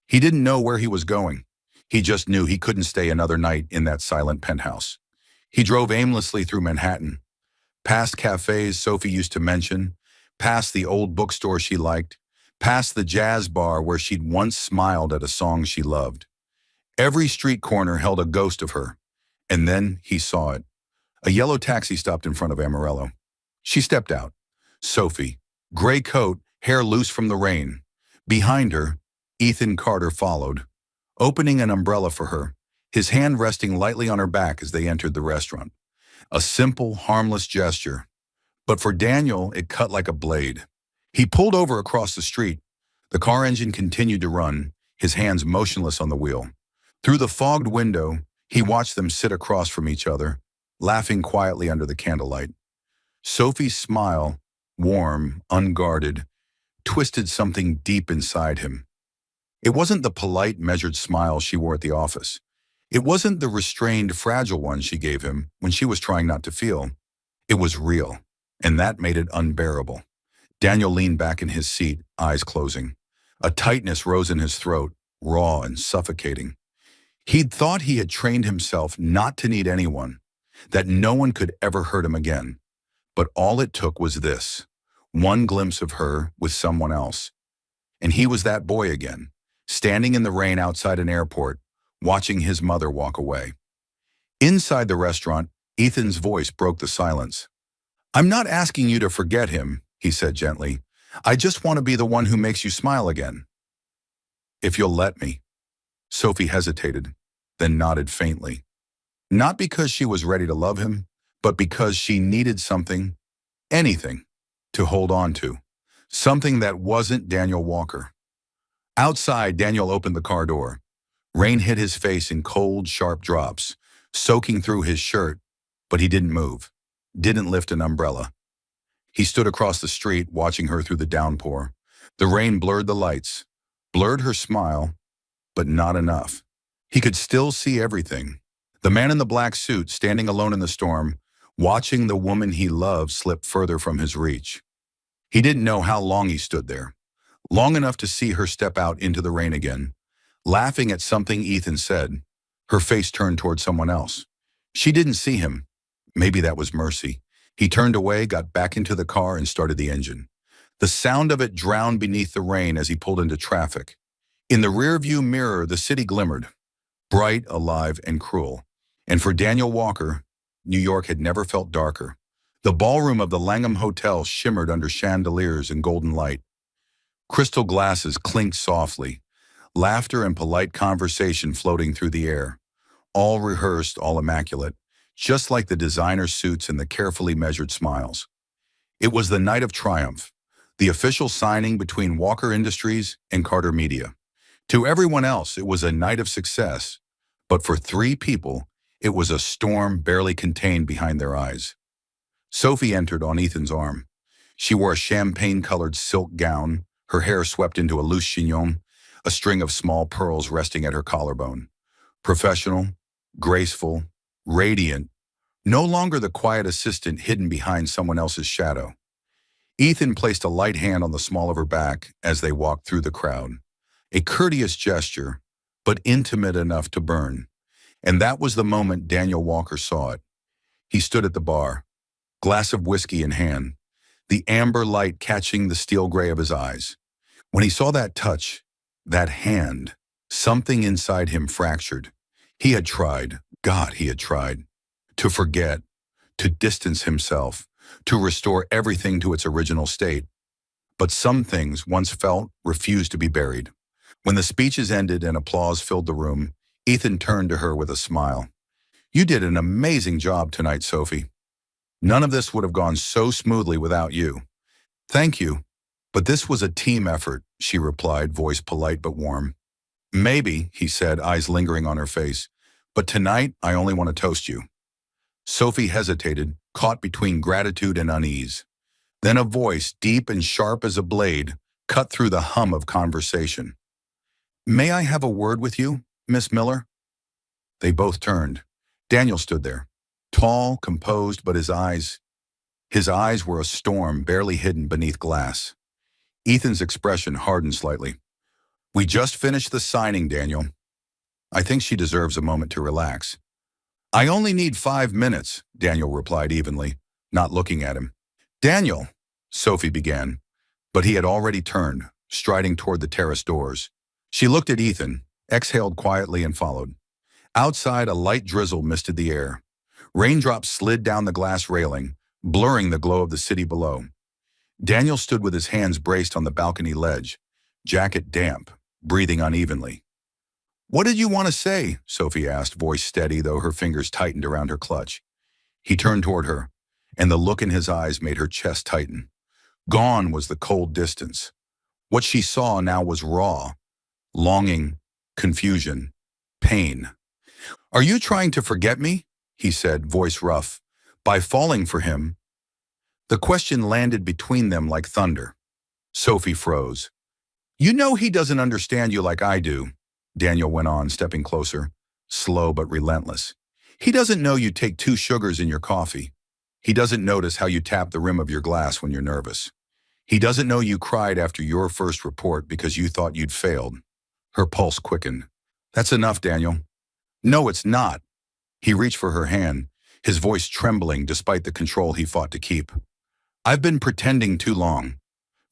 He didn't know where he was going. He just knew he couldn't stay another night in that silent penthouse. He drove aimlessly through Manhattan, past cafes Sophie used to mention, past the old bookstore she liked, past the jazz bar where she'd once smiled at a song she loved. Every street corner held a ghost of her, and then he saw it. A yellow taxi stopped in front of Amarillo. She stepped out. Sophie, gray coat, hair loose from the rain. Behind her, Ethan Carter followed, opening an umbrella for her, his hand resting lightly on her back as they entered the restaurant. A simple, harmless gesture, but for Daniel, it cut like a blade. He pulled over across the street. The car engine continued to run, his hands motionless on the wheel. Through the fogged window, he watched them sit across from each other, laughing quietly under the candlelight. Sophie's smile, warm, unguarded, twisted something deep inside him. It wasn't the polite, measured smile she wore at the office. It wasn't the restrained, fragile one she gave him when she was trying not to feel. It was real, and that made it unbearable. Daniel leaned back in his seat, eyes closing. A tightness rose in his throat, raw and suffocating. He'd thought he had trained himself not to need anyone, that no one could ever hurt him again. But all it took was this, one glimpse of her with someone else. And he was that boy again, standing in the rain outside an airport, watching his mother walk away. Inside the restaurant, Ethan's voice broke the silence. I'm not asking you to forget him, he said gently. I just want to be the one who makes you smile again. If you'll let me. Sophie hesitated, then nodded faintly. Not because she was ready to love him, but because she needed something, anything, to hold on to. Something that wasn't Daniel Walker. Outside, Daniel opened the car door. Rain hit his face in cold, sharp drops, soaking through his shirt, but he didn't move, didn't lift an umbrella. He stood across the street, watching her through the downpour. The rain blurred the lights, blurred her smile, but not enough. He could still see everything. The man in the black suit, standing alone in the storm, watching the woman he loved slip further from his reach. He didn't know how long he stood there. Long enough to see her step out into the rain again, laughing at something Ethan said. Her face turned toward someone else. She didn't see him. Maybe that was mercy. He turned away, got back into the car, and started the engine. The sound of it drowned beneath the rain as he pulled into traffic. In the rearview mirror, the city glimmered, bright, alive, and cruel. And for Daniel Walker, New York had never felt darker. The ballroom of the Langham Hotel shimmered under chandeliers and golden light. Crystal glasses clinked softly, laughter and polite conversation floating through the air. All rehearsed, all immaculate, just like the designer suits and the carefully measured smiles. It was the night of triumph, the official signing between Walker Industries and Carter Media. To everyone else, it was a night of success, but for three people, it was a storm barely contained behind their eyes. Sophie entered on Ethan's arm. She wore a champagne-colored silk gown, her hair swept into a loose chignon, a string of small pearls resting at her collarbone. Professional, graceful, radiant, No longer the quiet assistant hidden behind someone else's shadow. Ethan placed a light hand on the small of her back as they walked through the crowd. A courteous gesture, but intimate enough to burn. And that was the moment Daniel Walker saw it. He stood at the bar, glass of whiskey in hand, the amber light catching the steel gray of his eyes. When he saw that touch, that hand, something inside him fractured. He had tried, God, he had tried, to forget, to distance himself, to restore everything to its original state. But some things, once felt, refused to be buried. When the speeches ended and applause filled the room, Ethan turned to her with a smile. You did an amazing job tonight, Sophie. None of this would have gone so smoothly without you. Thank you. But this was a team effort, she replied, voice polite but warm. Maybe, he said, eyes lingering on her face. But tonight, I only want to toast you. Sophie hesitated, caught between gratitude and unease. Then a voice, deep and sharp as a blade, cut through the hum of conversation. May I have a word with you, Miss Miller? They both turned. Daniel stood there, tall, composed, but his eyes were a storm barely hidden beneath glass. Ethan's expression hardened slightly. We just finished the signing, Daniel. I think she deserves a moment to relax. I only need 5 minutes, Daniel replied evenly, not looking at him. Daniel, Sophie began, but he had already turned, striding toward the terrace doors. She looked at Ethan, exhaled quietly and followed. Outside, a light drizzle misted the air. Raindrops slid down the glass railing, blurring the glow of the city below. Daniel stood with his hands braced on the balcony ledge, jacket damp, breathing unevenly. What did you want to say? Sophie asked, voice steady, though her fingers tightened around her clutch. He turned toward her, and the look in his eyes made her chest tighten. Gone was the cold distance. What she saw now was raw, longing, confusion, pain. Are you trying to forget me? He said, voice rough. By falling for him? The question landed between them like thunder. Sophie froze. You know he doesn't understand you like I do, Daniel went on, stepping closer, slow but relentless. He doesn't know you take 2 sugars in your coffee. He doesn't notice how you tap the rim of your glass when you're nervous. He doesn't know you cried after your first report because you thought you'd failed. Her pulse quickened. That's enough, Daniel. No, it's not. He reached for her hand, his voice trembling despite the control he fought to keep. I've been pretending too long.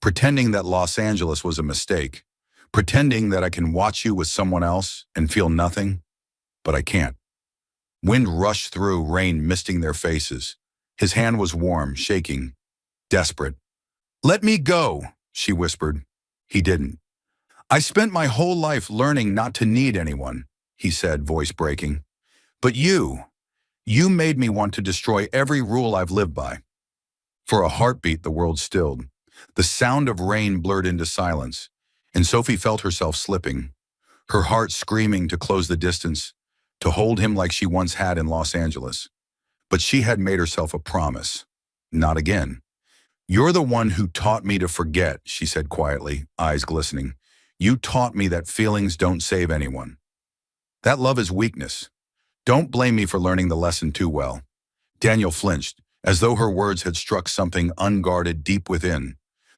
Pretending that Los Angeles was a mistake. Pretending that I can watch you with someone else and feel nothing. But I can't. Wind rushed through, rain misting their faces. His hand was warm, shaking, desperate. Let me go, she whispered. He didn't. I spent my whole life learning not to need anyone, he said, voice breaking. But you made me want to destroy every rule I've lived by. For a heartbeat, the world stilled. The sound of rain blurred into silence, and Sophie felt herself slipping, her heart screaming to close the distance, to hold him like she once had in Los Angeles. But she had made herself a promise. Not again. You're the one who taught me to forget, she said quietly, eyes glistening. You taught me that feelings don't save anyone. That love is weakness. Don't blame me for learning the lesson too well. Daniel flinched, as though her words had struck something unguarded deep within.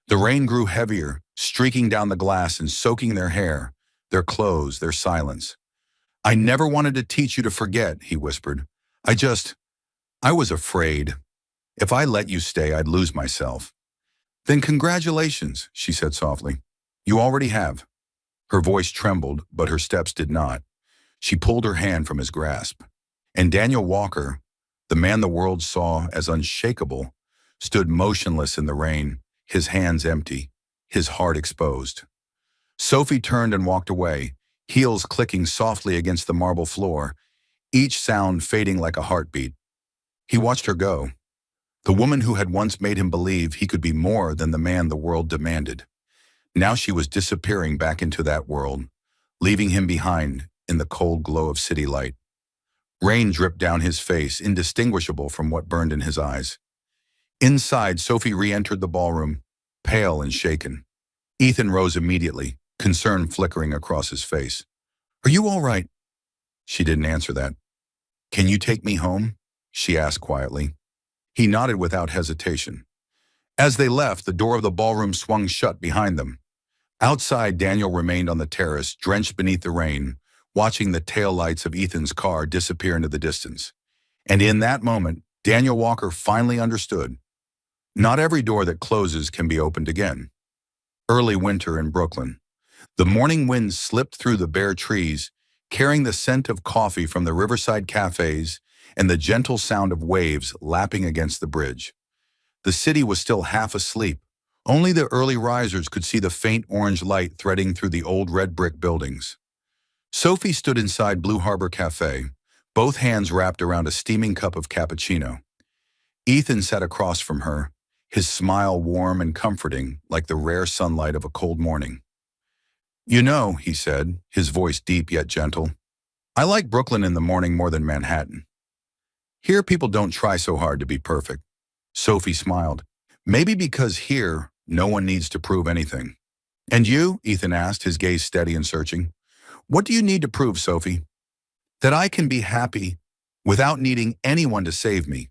The rain grew heavier, streaking down the glass and soaking their hair, their clothes, their silence. I never wanted to teach you to forget, he whispered. I was afraid. If I let you stay, I'd lose myself. Then congratulations, she said softly. You already have. Her voice trembled, but her steps did not. She pulled her hand from his grasp. And Daniel Walker, the man the world saw as unshakable, stood motionless in the rain, his hands empty, his heart exposed. Sophie turned and walked away, heels clicking softly against the marble floor, each sound fading like a heartbeat. He watched her go. The woman who had once made him believe he could be more than the man the world demanded. Now she was disappearing back into that world, leaving him behind in the cold glow of city light. Rain dripped down his face, indistinguishable from what burned in his eyes. Inside, Sophie re-entered the ballroom, pale and shaken. Ethan rose immediately, concern flickering across his face. Are you all right? She didn't answer that. Can you take me home? she asked quietly. He nodded without hesitation. As they left, the door of the ballroom swung shut behind them. Outside, Daniel remained on the terrace, drenched beneath the rain, watching the taillights of Ethan's car disappear into the distance. And in that moment, Daniel Walker finally understood. Not every door that closes can be opened again. Early winter in Brooklyn. The morning wind slipped through the bare trees, carrying the scent of coffee from the riverside cafes and the gentle sound of waves lapping against the bridge. The city was still half asleep. Only the early risers could see the faint orange light threading through the old red brick buildings. Sophie stood inside Blue Harbor Cafe, both hands wrapped around a steaming cup of cappuccino. Ethan sat across from her, his smile warm and comforting like the rare sunlight of a cold morning. "You know," he said, his voice deep yet gentle, "I like Brooklyn in the morning more than Manhattan. Here people don't try so hard to be perfect." Sophie smiled. "Maybe because here, no one needs to prove anything." "And you?" Ethan asked, his gaze steady and searching. "What do you need to prove, Sophie?" "That I can be happy without needing anyone to save me."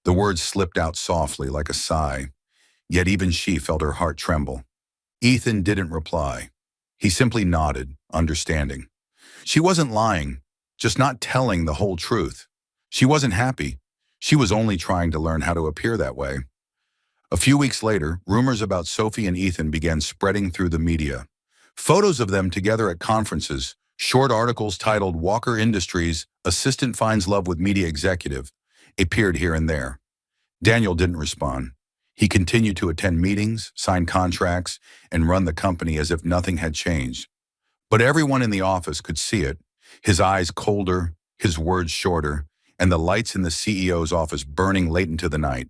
The words slipped out softly like a sigh, yet even she felt her heart tremble. Ethan didn't reply. He simply nodded, understanding. She wasn't lying, just not telling the whole truth. She wasn't happy. She was only trying to learn how to appear that way. A few weeks later, rumors about Sophie and Ethan began spreading through the media. Photos of them together at conferences, short articles titled "Walker Industries, Assistant Finds Love with Media Executive," appeared here and there. Daniel didn't respond. He continued to attend meetings, sign contracts, and run the company as if nothing had changed. But everyone in the office could see it, his eyes colder, his words shorter, and the lights in the CEO's office burning late into the night.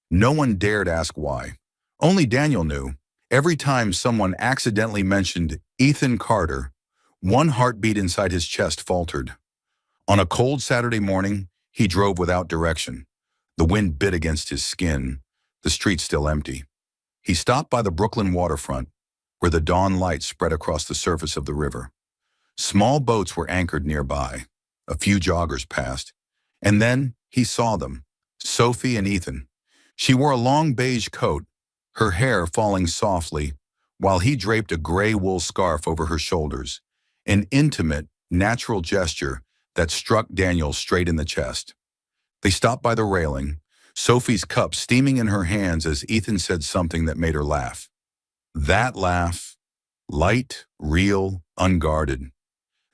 No one dared ask why. Only Daniel knew. Every time someone accidentally mentioned Ethan Carter, one heartbeat inside his chest faltered. On a cold Saturday morning, he drove without direction. The wind bit against his skin, the streets still empty. He stopped by the Brooklyn waterfront, where the dawn light spread across the surface of the river. Small boats were anchored nearby. A few joggers passed. And then he saw them, Sophie and Ethan. She wore a long beige coat, her hair falling softly, while he draped a gray wool scarf over her shoulders, an intimate, natural gesture that struck Daniel straight in the chest. They stopped by the railing, Sophie's cup steaming in her hands as Ethan said something that made her laugh. That laugh, light, real, unguarded.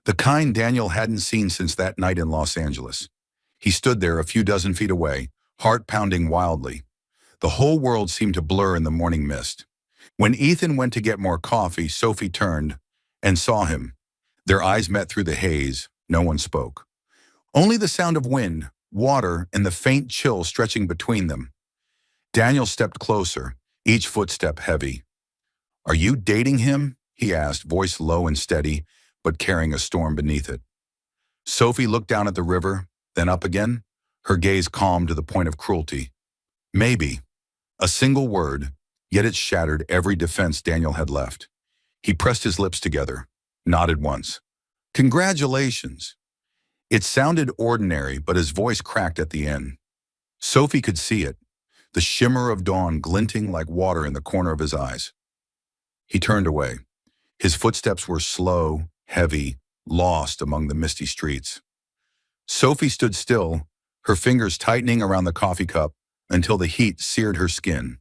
The kind Daniel hadn't seen since that night in Los Angeles. He stood there a few dozen feet away, heart pounding wildly. The whole world seemed to blur in the morning mist. When Ethan went to get more coffee, Sophie turned and saw him. Their eyes met through the haze. No one spoke. Only the sound of wind, water, and the faint chill stretching between them. Daniel stepped closer, each footstep heavy. "Are you dating him?" he asked, voice low and steady, but carrying a storm beneath it. Sophie looked down at the river, then up again, her gaze calm to the point of cruelty. "Maybe." A single word, yet it shattered every defense Daniel had left. He pressed his lips together, nodded once. "Congratulations." It sounded ordinary, but his voice cracked at the end. Sophie could see it, the shimmer of dawn glinting like water in the corner of his eyes. He turned away. His footsteps were slow, heavy, lost among the misty streets. Sophie stood still, her fingers tightening around the coffee cup until the heat seared her skin.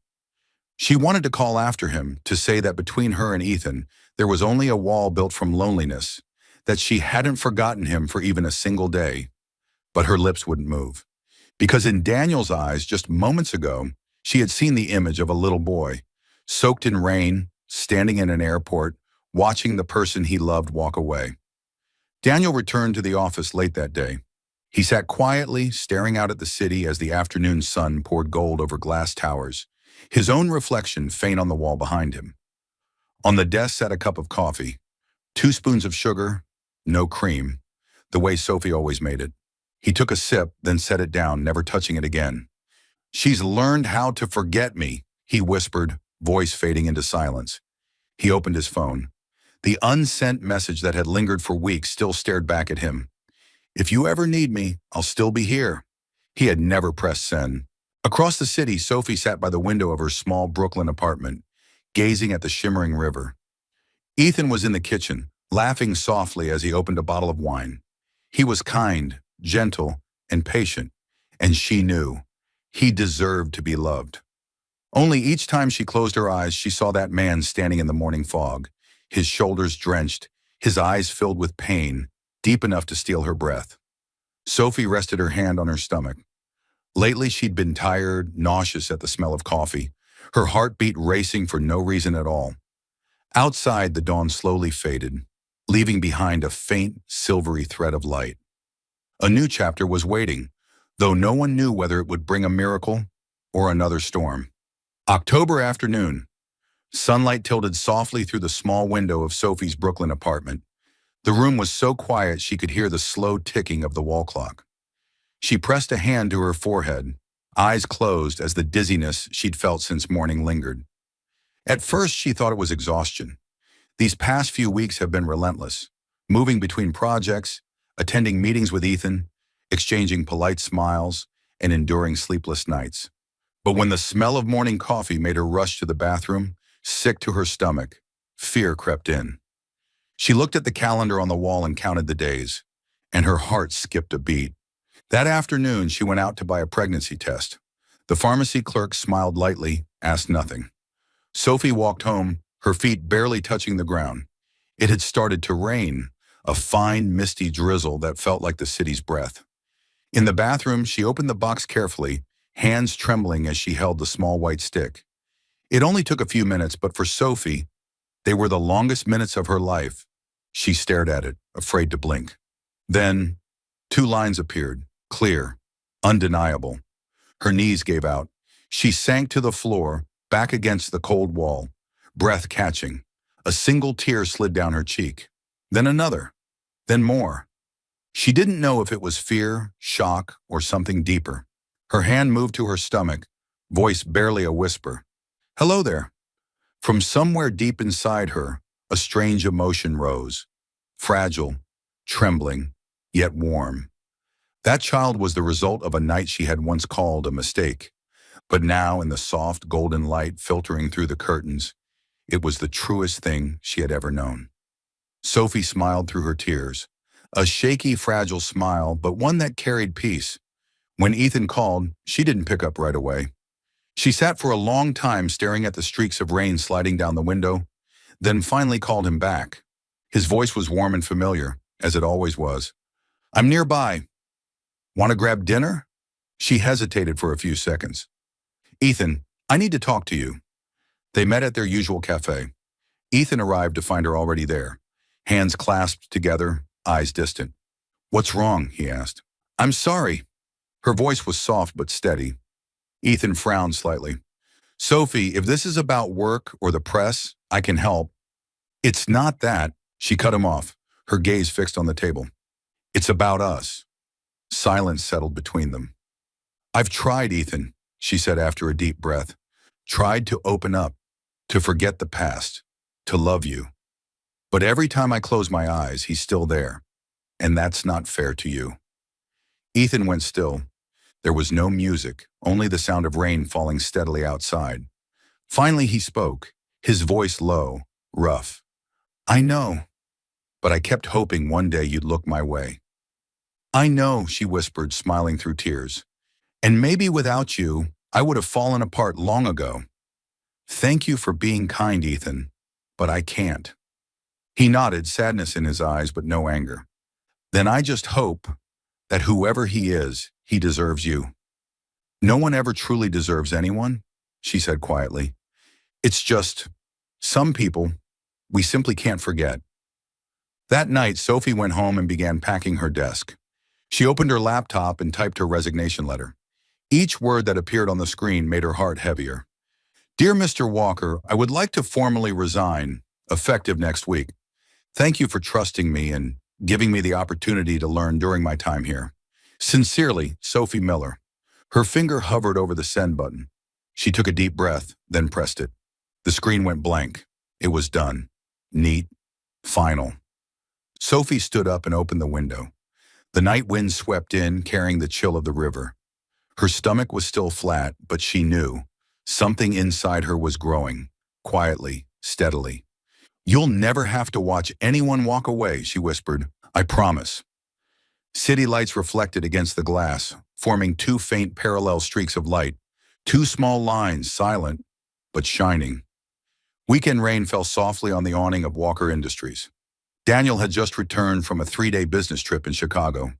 She wanted to call after him, to say that between her and Ethan, there was only a wall built from loneliness, that she hadn't forgotten him for even a single day. But her lips wouldn't move. Because in Daniel's eyes, just moments ago, she had seen the image of a little boy, soaked in rain, standing in an airport, watching the person he loved walk away. Daniel returned to the office late that day. He sat quietly, staring out at the city as the afternoon sun poured gold over glass towers, his own reflection faint on the wall behind him. On the desk sat a cup of coffee, 2 spoons of sugar, no cream, the way Sophie always made it. He took a sip, then set it down, never touching it again. "She's learned how to forget me," he whispered, voice fading into silence. He opened his phone. The unsent message that had lingered for weeks still stared back at him. "If you ever need me, I'll still be here." He had never pressed send. Across the city, Sophie sat by the window of her small Brooklyn apartment, gazing at the shimmering river. Ethan was in the kitchen, laughing softly as he opened a bottle of wine. He was kind, gentle, and patient, and she knew he deserved to be loved. Only each time she closed her eyes, she saw that man standing in the morning fog, his shoulders drenched, his eyes filled with pain, deep enough to steal her breath. Sophie rested her hand on her stomach. Lately, she'd been tired, nauseous at the smell of coffee, her heartbeat racing for no reason at all. Outside, the dawn slowly faded, leaving behind a faint, silvery thread of light. A new chapter was waiting, though no one knew whether it would bring a miracle or another storm. October afternoon. Sunlight tilted softly through the small window of Sophie's Brooklyn apartment. The room was so quiet she could hear the slow ticking of the wall clock. She pressed a hand to her forehead, eyes closed as the dizziness she'd felt since morning lingered. At first, she thought it was exhaustion. These past few weeks have been relentless, moving between projects, attending meetings with Ethan, exchanging polite smiles, and enduring sleepless nights. But when the smell of morning coffee made her rush to the bathroom, sick to her stomach, fear crept in. She looked at the calendar on the wall and counted the days, and her heart skipped a beat. That afternoon, she went out to buy a pregnancy test. The pharmacy clerk smiled lightly, asked nothing. Sophie walked home, her feet barely touching the ground. It had started to rain, a fine, misty drizzle that felt like the city's breath. In the bathroom, she opened the box carefully, hands trembling as she held the small white stick. It only took a few minutes, but for Sophie, they were the longest minutes of her life. She stared at it, afraid to blink. Then, 2 lines appeared, clear, undeniable. Her knees gave out. She sank to the floor, back against the cold wall, breath catching. A single tear slid down her cheek. Then another. Then more. She didn't know if it was fear, shock, or something deeper. Her hand moved to her stomach, voice barely a whisper. "Hello there." From somewhere deep inside her, a strange emotion rose. Fragile, trembling, yet warm. That child was the result of a night she had once called a mistake. But now, in the soft, golden light filtering through the curtains, it was the truest thing she had ever known. Sophie smiled through her tears. A shaky, fragile smile, but one that carried peace. When Ethan called, she didn't pick up right away. She sat for a long time staring at the streaks of rain sliding down the window, then finally called him back. His voice was warm and familiar, as it always was. "I'm nearby. Want to grab dinner?" She hesitated for a few seconds. "Ethan, I need to talk to you." They met at their usual cafe. Ethan arrived to find her already there, hands clasped together, eyes distant. "What's wrong?" he asked. "I'm sorry." Her voice was soft but steady. Ethan frowned slightly. "Sophie, if this is about work or the press, I can help." "It's not that." She cut him off, her gaze fixed on the table. "It's about us." Silence settled between them. "I've tried, Ethan," she said after a deep breath. "Tried to open up, to forget the past, to love you. But every time I close my eyes, he's still there. And that's not fair to you." Ethan went still. There was no music, only the sound of rain falling steadily outside. Finally he spoke, his voice low, rough. "I know, but I kept hoping one day you'd look my way." "I know," she whispered, smiling through tears. "And maybe without you, I would have fallen apart long ago. Thank you for being kind, Ethan, but I can't." He nodded, sadness in his eyes, but no anger. "Then I just hope that whoever he is, he deserves you." "No one ever truly deserves anyone," she said quietly. "It's just, some people, we simply can't forget." That night, Sophie went home and began packing her desk. She opened her laptop and typed her resignation letter. Each word that appeared on the screen made her heart heavier. "Dear Mr. Walker, I would like to formally resign, effective next week. Thank you for trusting me and giving me the opportunity to learn during my time here. Sincerely, Sophie Miller." Her finger hovered over the send button. She took a deep breath, then pressed it. The screen went blank. It was done. Neat. Final. Sophie stood up and opened the window. The night wind swept in, carrying the chill of the river. Her stomach was still flat, but she knew something inside her was growing, quietly, steadily. "You'll never have to watch anyone walk away," she whispered. "I promise." City lights reflected against the glass, forming two faint parallel streaks of light, two small lines, silent, but shining. Weekend rain fell softly on the awning of Walker Industries. Daniel had just returned from a 3-day business trip in Chicago.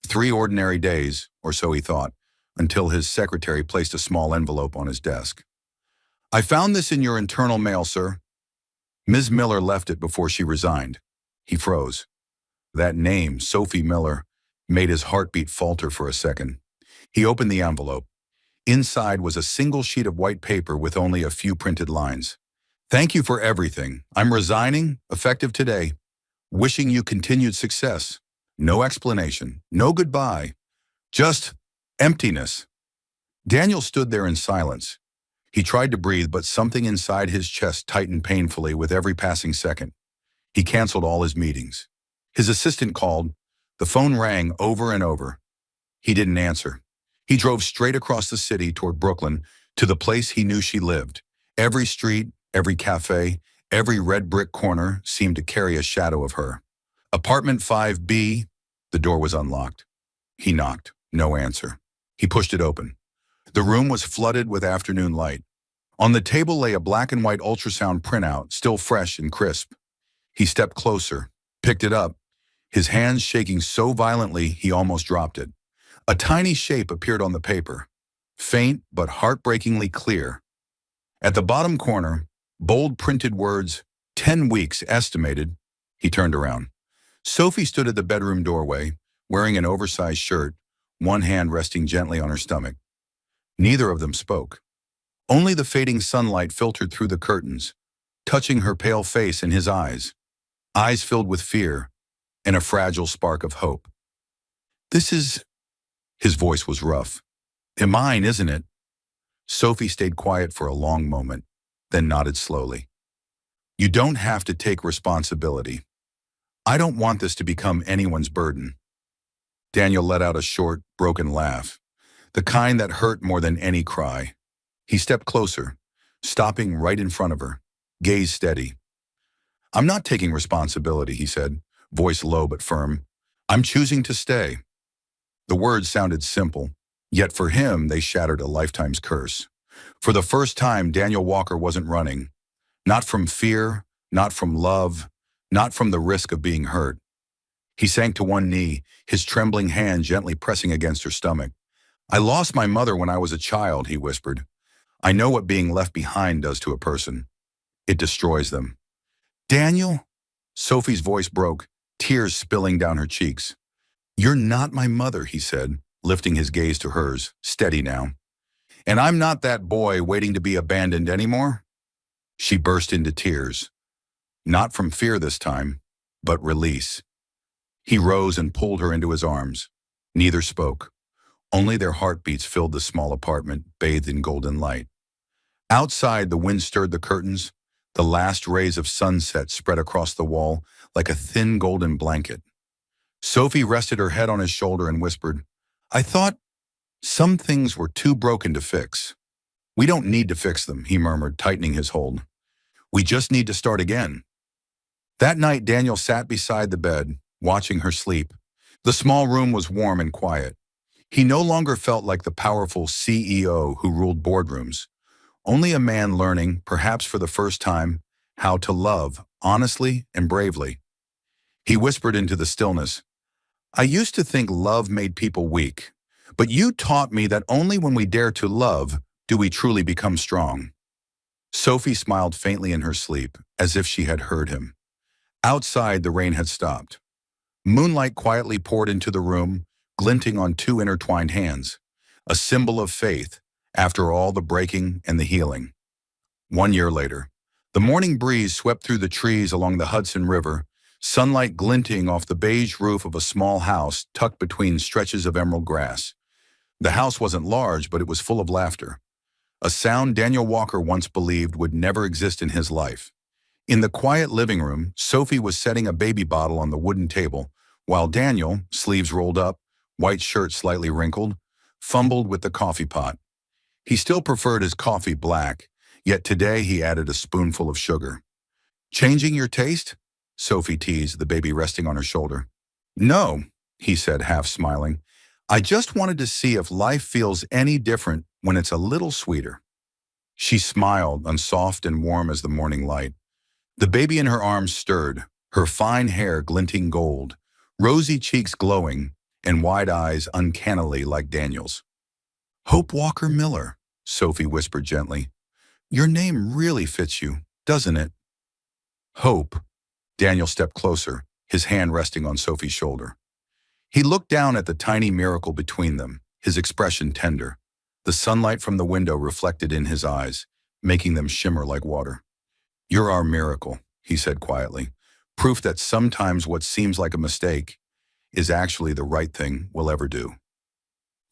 3 ordinary days, or so he thought, until his secretary placed a small envelope on his desk. "I found this in your internal mail, sir." Ms. Miller left it before she resigned. He froze. That name, Sophie Miller, made his heartbeat falter for a second. He opened the envelope. Inside was a single sheet of white paper with only a few printed lines. "Thank you for everything. I'm resigning, effective today. Wishing you continued success. No explanation, no goodbye. Just emptiness." Daniel stood there in silence. He tried to breathe, but something inside his chest tightened painfully with every passing second. He canceled all his meetings. His assistant called. The phone rang over and over. He didn't answer. He drove straight across the city toward Brooklyn, to the place he knew she lived. Every street, every cafe, every red brick corner seemed to carry a shadow of her. Apartment 5B. The door was unlocked. He knocked. No answer. He pushed it open. The room was flooded with afternoon light. On the table lay a black and white ultrasound printout, still fresh and crisp. He stepped closer, picked it up, his hands shaking so violently he almost dropped it. A tiny shape appeared on the paper, faint but heartbreakingly clear. At the bottom corner, bold printed words, 10 weeks estimated. He turned around. Sophie stood at the bedroom doorway, wearing an oversized shirt, one hand resting gently on her stomach. Neither of them spoke. Only the fading sunlight filtered through the curtains, touching her pale face and his eyes filled with fear and a fragile spark of hope. "This is..." His voice was rough. "Mine, isn't it?" Sophie stayed quiet for a long moment, then nodded slowly. "You don't have to take responsibility. I don't want this to become anyone's burden." Daniel let out a short, broken laugh, the kind that hurt more than any cry. He stepped closer, stopping right in front of her, gaze steady. "I'm not taking responsibility," he said, voice low but firm. "I'm choosing to stay." The words sounded simple, yet for him they shattered a lifetime's curse. For the first time, Daniel Walker wasn't running. Not from fear, not from love, not from the risk of being hurt. He sank to one knee, his trembling hand gently pressing against her stomach. "I lost my mother when I was a child," he whispered. "I know what being left behind does to a person. It destroys them." "Daniel?" Sophie's voice broke, tears spilling down her cheeks. "You're not my mother," he said, lifting his gaze to hers, steady now. "And I'm not that boy waiting to be abandoned anymore." She burst into tears. Not from fear this time, but release. He rose and pulled her into his arms. Neither spoke. Only their heartbeats filled the small apartment, bathed in golden light. Outside, the wind stirred the curtains. The last rays of sunset spread across the wall like a thin golden blanket. Sophie rested her head on his shoulder and whispered, "I thought some things were too broken to fix." "We don't need to fix them," he murmured, tightening his hold. "We just need to start again." That night, Daniel sat beside the bed, watching her sleep. The small room was warm and quiet. He no longer felt like the powerful CEO who ruled boardrooms. Only a man learning, perhaps for the first time, how to love honestly and bravely. He whispered into the stillness, "I used to think love made people weak, but you taught me that only when we dare to love do we truly become strong." Sophie smiled faintly in her sleep, as if she had heard him. Outside, the rain had stopped. Moonlight quietly poured into the room, glinting on two intertwined hands, a symbol of faith after all the breaking and the healing. 1 year later, the morning breeze swept through the trees along the Hudson River, sunlight glinting off the beige roof of a small house tucked between stretches of emerald grass. The house wasn't large, but it was full of laughter, a sound Daniel Walker once believed would never exist in his life. In the quiet living room, Sophie was setting a baby bottle on the wooden table, while Daniel, sleeves rolled up, white shirt slightly wrinkled, fumbled with the coffee pot. He still preferred his coffee black, yet today he added a spoonful of sugar. Changing your taste? Sophie teased, the baby resting on her shoulder. No, he said, half smiling. I just wanted to see if life feels any different when it's a little sweeter. She smiled, unsoft and warm as the morning light. The baby in her arms stirred, her fine hair glinting gold, rosy cheeks glowing, and wide eyes uncannily like Daniel's. Hope Walker Miller, Sophie whispered gently. Your name really fits you, doesn't it? Hope. Daniel stepped closer, his hand resting on Sophie's shoulder. He looked down at the tiny miracle between them, his expression tender. The sunlight from the window reflected in his eyes, making them shimmer like water. You're our miracle, he said quietly, proof that sometimes what seems like a mistake is actually the right thing we'll ever do.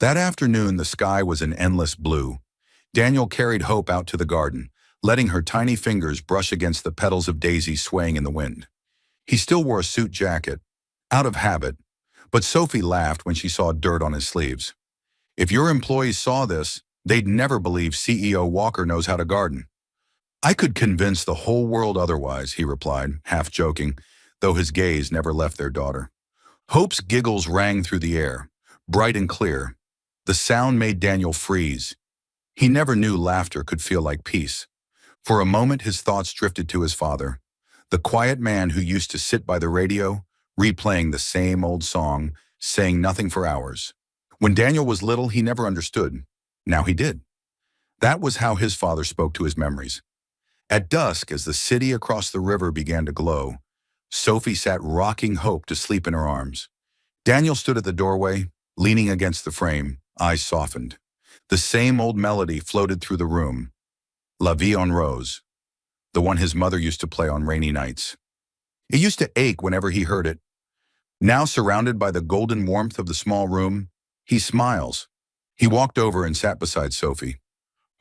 That afternoon, the sky was an endless blue. Daniel carried Hope out to the garden, letting her tiny fingers brush against the petals of daisies swaying in the wind. He still wore a suit jacket, out of habit, but Sophie laughed when she saw dirt on his sleeves. If your employees saw this, they'd never believe CEO Walker knows how to garden. I could convince the whole world otherwise, he replied, half joking, though his gaze never left their daughter. Hope's giggles rang through the air, bright and clear. The sound made Daniel freeze. He never knew laughter could feel like peace. For a moment, his thoughts drifted to his father, the quiet man who used to sit by the radio, replaying the same old song, saying nothing for hours. When Daniel was little, he never understood. Now he did. That was how his father spoke to his memories. At dusk, as the city across the river began to glow, Sophie sat rocking Hope to sleep in her arms. Daniel stood at the doorway, leaning against the frame, eyes softened. The same old melody floated through the room, La Vie en Rose, the one his mother used to play on rainy nights. It used to ache whenever he heard it. Now surrounded by the golden warmth of the small room, he smiles. He walked over and sat beside Sophie.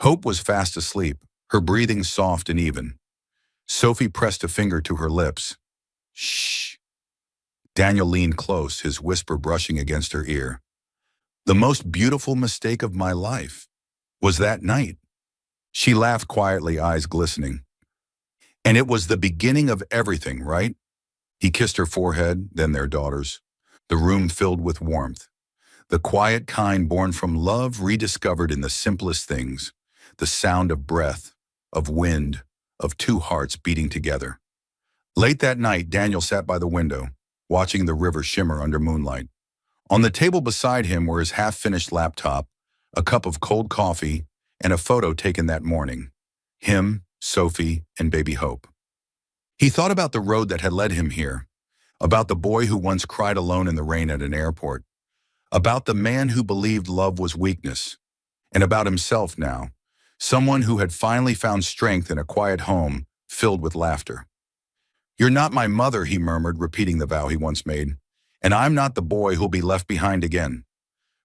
Hope was fast asleep, her breathing soft and even. Sophie pressed a finger to her lips. Shh. Daniel leaned close, his whisper brushing against her ear. The most beautiful mistake of my life was that night. She laughed quietly, eyes glistening. And it was the beginning of everything, right? He kissed her forehead, then their daughters. The room filled with warmth. The quiet kind born from love rediscovered in the simplest things. The sound of breath, of wind, of two hearts beating together. Late that night, Daniel sat by the window, watching the river shimmer under moonlight. On the table beside him were his half-finished laptop, a cup of cold coffee, and a photo taken that morning. Him, Sophie, and baby Hope. He thought about the road that had led him here, about the boy who once cried alone in the rain at an airport, about the man who believed love was weakness, and about himself now, someone who had finally found strength in a quiet home filled with laughter. You're not my mother, he murmured, repeating the vow he once made, and I'm not the boy who'll be left behind again.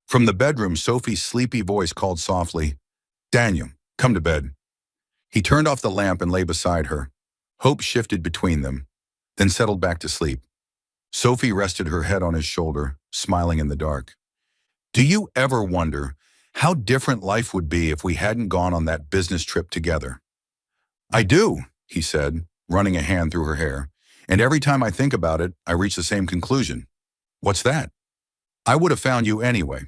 From the bedroom, Sophie's sleepy voice called softly, Daniel, come to bed. He turned off the lamp and lay beside her. Hope shifted between them, then settled back to sleep. Sophie rested her head on his shoulder, smiling in the dark. Do you ever wonder how different life would be if we hadn't gone on that business trip together? I do, he said, running a hand through her hair, and every time I think about it, I reach the same conclusion. What's that? I would have found you anyway,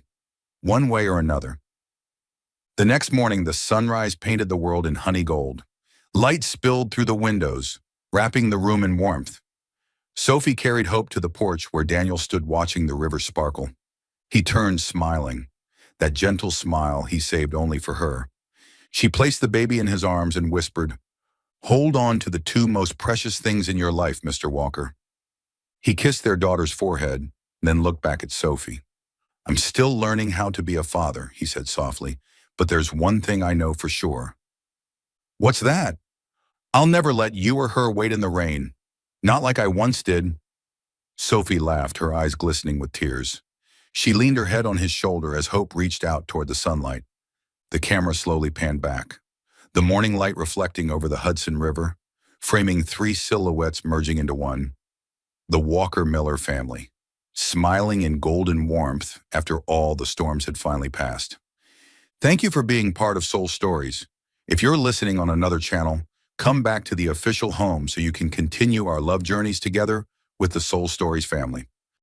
one way or another. The next morning, the sunrise painted the world in honey gold. Light spilled through the windows, wrapping the room in warmth. Sophie carried Hope to the porch where Daniel stood watching the river sparkle. He turned, smiling, that gentle smile he saved only for her. She placed the baby in his arms and whispered, Hold on to the two most precious things in your life, Mr. Walker. He kissed their daughter's forehead, then looked back at Sophie. I'm still learning how to be a father, he said softly, but there's one thing I know for sure. What's that? I'll never let you or her wait in the rain. Not like I once did. Sophie laughed, her eyes glistening with tears. She leaned her head on his shoulder as Hope reached out toward the sunlight. The camera slowly panned back, the morning light reflecting over the Hudson River, framing three silhouettes merging into one. The Walker Miller family, smiling in golden warmth after all the storms had finally passed. Thank you for being part of Soul Stories. If you're listening on another channel, come back to the official home so you can continue our love journeys together with the Soul Stories family.